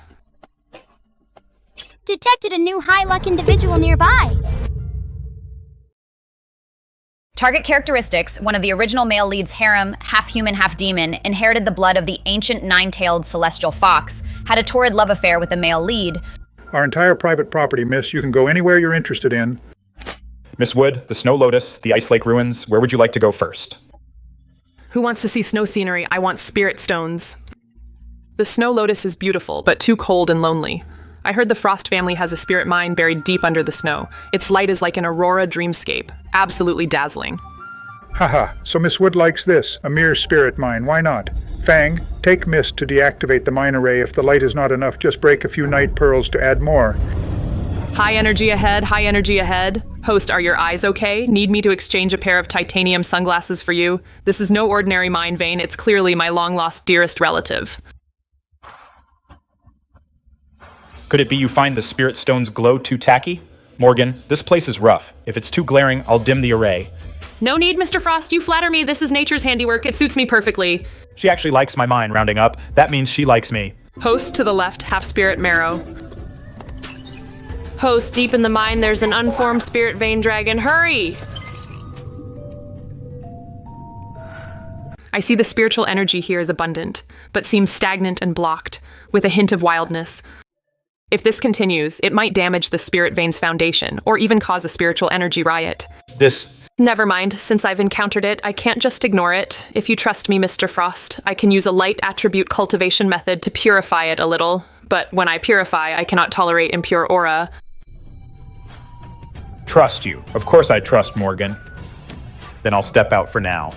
Detected a new high-luck individual nearby. Target characteristics: one of the original male lead's harem, half human, half demon, inherited the blood of the ancient nine-tailed celestial fox, had a torrid love affair with the male lead, Our entire private property, miss. You can go anywhere you're interested in. Miss Wood, the Snow Lotus, the Ice Lake Ruins, where would you like to go first? Who wants to see snow scenery? I want spirit stones. The Snow Lotus is beautiful, but too cold and lonely. I heard the Frost family has a spirit mine buried deep under the snow. Its light is like an aurora dreamscape. Absolutely dazzling. Haha, so Miss Wood likes this, a mere spirit mine. Why not? Fang, take Mist to deactivate the mine array. If the light is not enough, just break a few night pearls to add more. High energy ahead, high energy ahead. Host, are your eyes okay? Need me to exchange a pair of titanium sunglasses for you? This is no ordinary mind vein. It's clearly my long-lost dearest relative. Could it be you find the spirit stone's glow too tacky? Morgan, this place is rough. If it's too glaring, I'll dim the array. No need, Mr. Frost. You flatter me. This is nature's handiwork. It suits me perfectly. She actually likes my mind, rounding up. That means she likes me. Host to the left, half-spirit marrow. Host, deep in the mine, there's an unformed spirit vein dragon. Hurry! I see the spiritual energy here is abundant, but seems stagnant and blocked, with a hint of wildness. If this continues, it might damage the spirit vein's foundation, or even cause a spiritual energy riot. Never mind, since I've encountered it, I can't just ignore it. If you trust me, Mr. Frost, I can use a light attribute cultivation method to purify it a little. But when I purify, I cannot tolerate impure aura. Trust you. Of course I trust Morgan. Then I'll step out for now.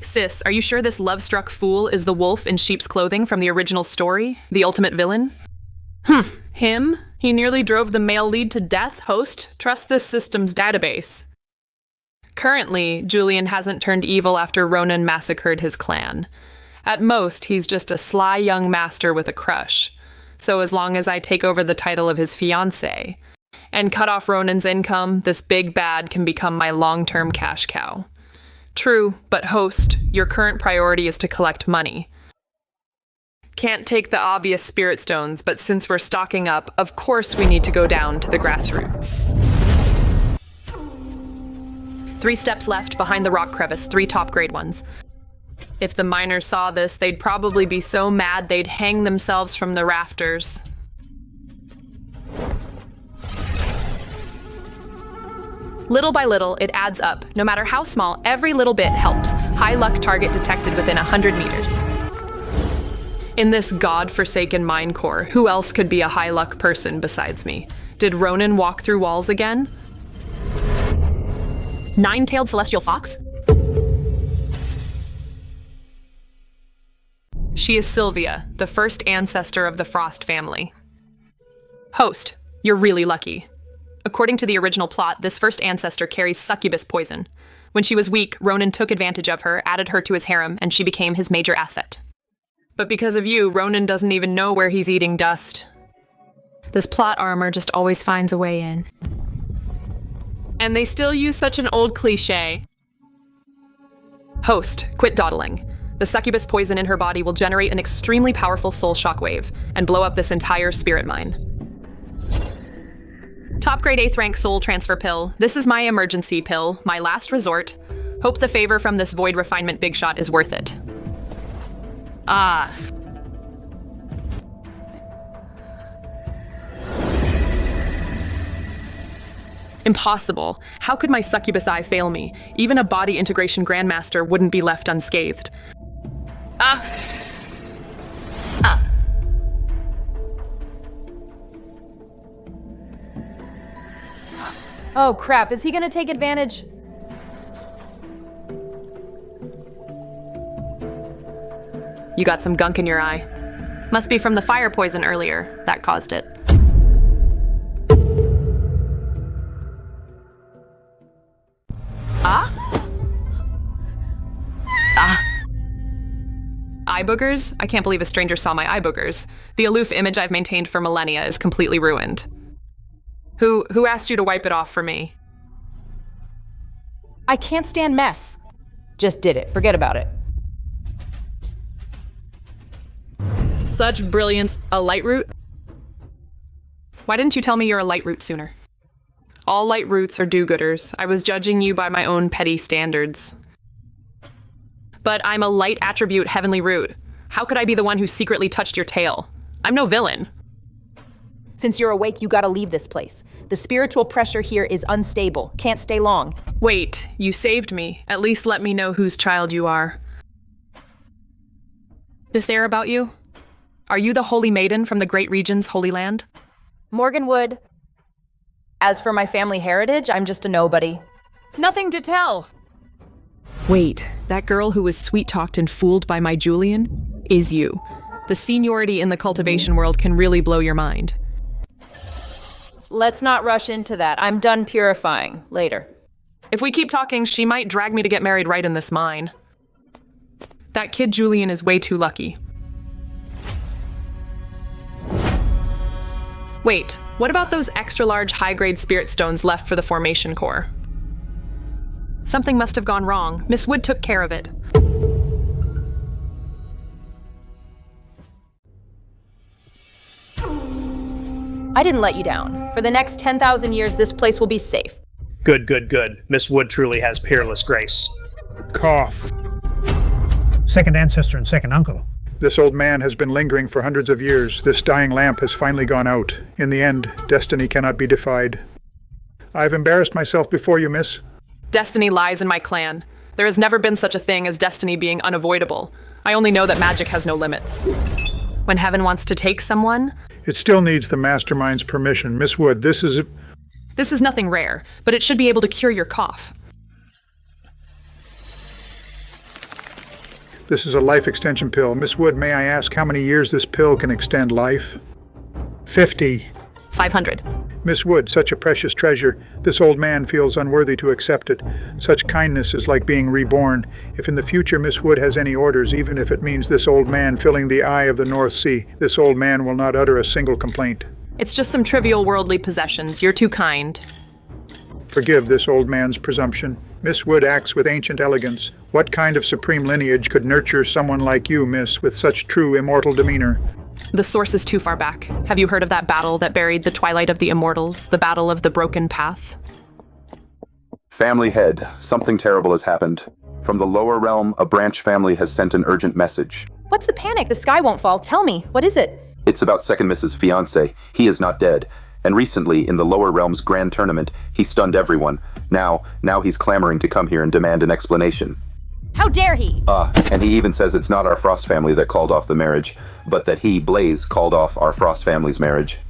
Sis, are you sure this love-struck fool is the wolf in sheep's clothing from the original story? The ultimate villain? Him? He nearly drove the male lead to death? Host, trust this system's database. Currently, Julian hasn't turned evil after Ronan massacred his clan. At most, he's just a sly young master with a crush. So as long as I take over the title of his fiancée and cut off Ronan's income, this big bad can become my long-term cash cow. True, but host, your current priority is to collect money. Can't take the obvious spirit stones, but since we're stocking up, of course we need to go down to the grassroots. 3 steps left behind the rock crevice, 3 top-grade ones. If the miners saw this, they'd probably be so mad they'd hang themselves from the rafters. Little by little, it adds up. No matter how small, every little bit helps. High luck target detected within 100 meters. In this god-forsaken mine core, who else could be a high luck person besides me? Did Ronan walk through walls again? 9-tailed celestial fox? She is Sylvia, the first ancestor of the Frost family. Host, you're really lucky. According to the original plot, this first ancestor carries succubus poison. When she was weak, Ronan took advantage of her, added her to his harem, and she became his major asset. But because of you, Ronan doesn't even know where he's eating dust. This plot armor just always finds a way in. And they still use such an old cliché. Host, quit dawdling. The succubus poison in her body will generate an extremely powerful soul shockwave and blow up this entire spirit mine. Top grade 8th rank soul transfer pill. This is my emergency pill, my last resort. Hope the favor from this void refinement big shot is worth it. Impossible. How could my succubus eye fail me? Even a body integration grandmaster wouldn't be left unscathed. Oh crap, is he gonna take advantage? You got some gunk in your eye. Must be from the fire poison earlier. That caused it. Eye boogers? I can't believe a stranger saw my eye boogers. The aloof image I've maintained for millennia is completely ruined. Who asked you to wipe it off for me? I can't stand mess. Just did it. Forget about it. Such brilliance. A light root? Why didn't you tell me you're a light root sooner? All light roots are do-gooders. I was judging you by my own petty standards. But I'm a light attribute heavenly root. How could I be the one who secretly touched your tail? I'm no villain. Since you're awake, you gotta leave this place. The spiritual pressure here is unstable. Can't stay long. Wait, you saved me. At least let me know whose child you are. This air about you? Are you the holy maiden from the great region's holy land? Morganwood. As for my family heritage, I'm just a nobody. Nothing to tell. Wait, that girl who was sweet-talked and fooled by my Julian is you. The seniority in the cultivation world can really blow your mind. Let's not rush into that. I'm done purifying. Later. If we keep talking, she might drag me to get married right in this mine. That kid Julian is way too lucky. Wait, what about those extra-large high-grade spirit stones left for the formation core? Something must have gone wrong. Miss Wood took care of it. I didn't let you down. For the next 10,000 years, this place will be safe. Good, good, good. Miss Wood truly has peerless grace. Cough. Second ancestor and second uncle. This old man has been lingering for hundreds of years. This dying lamp has finally gone out. In the end, destiny cannot be defied. I've embarrassed myself before you, miss. Destiny lies in my clan. There has never been such a thing as destiny being unavoidable. I only know that magic has no limits. When heaven wants to take someone... It still needs the mastermind's permission. Miss Wood, this is nothing rare, but it should be able to cure your cough. This is a life extension pill. Miss Wood, may I ask how many years this pill can extend life? 50. 500. Miss Wood, such a precious treasure. This old man feels unworthy to accept it. Such kindness is like being reborn. If in the future Miss Wood has any orders, even if it means this old man filling the eye of the North Sea, this old man will not utter a single complaint. It's just some trivial worldly possessions. You're too kind. Forgive this old man's presumption. Miss Wood acts with ancient elegance. What kind of supreme lineage could nurture someone like you, miss, with such true immortal demeanor? The source is too far back. Have you heard of that battle that buried the twilight of the immortals, the battle of the broken path? Family head, something terrible has happened. From the lower realm, a branch family has sent an urgent message. What's the panic? The sky won't fall. Tell me, what is it? It's about Second Miss's fiancé. He is not dead. And recently, in the lower realm's grand tournament, he stunned everyone. Now he's clamoring to come here and demand an explanation. How dare he? And he even says it's not our Frost family that called off the marriage, but that he, Blaze, called off our Frost family's marriage.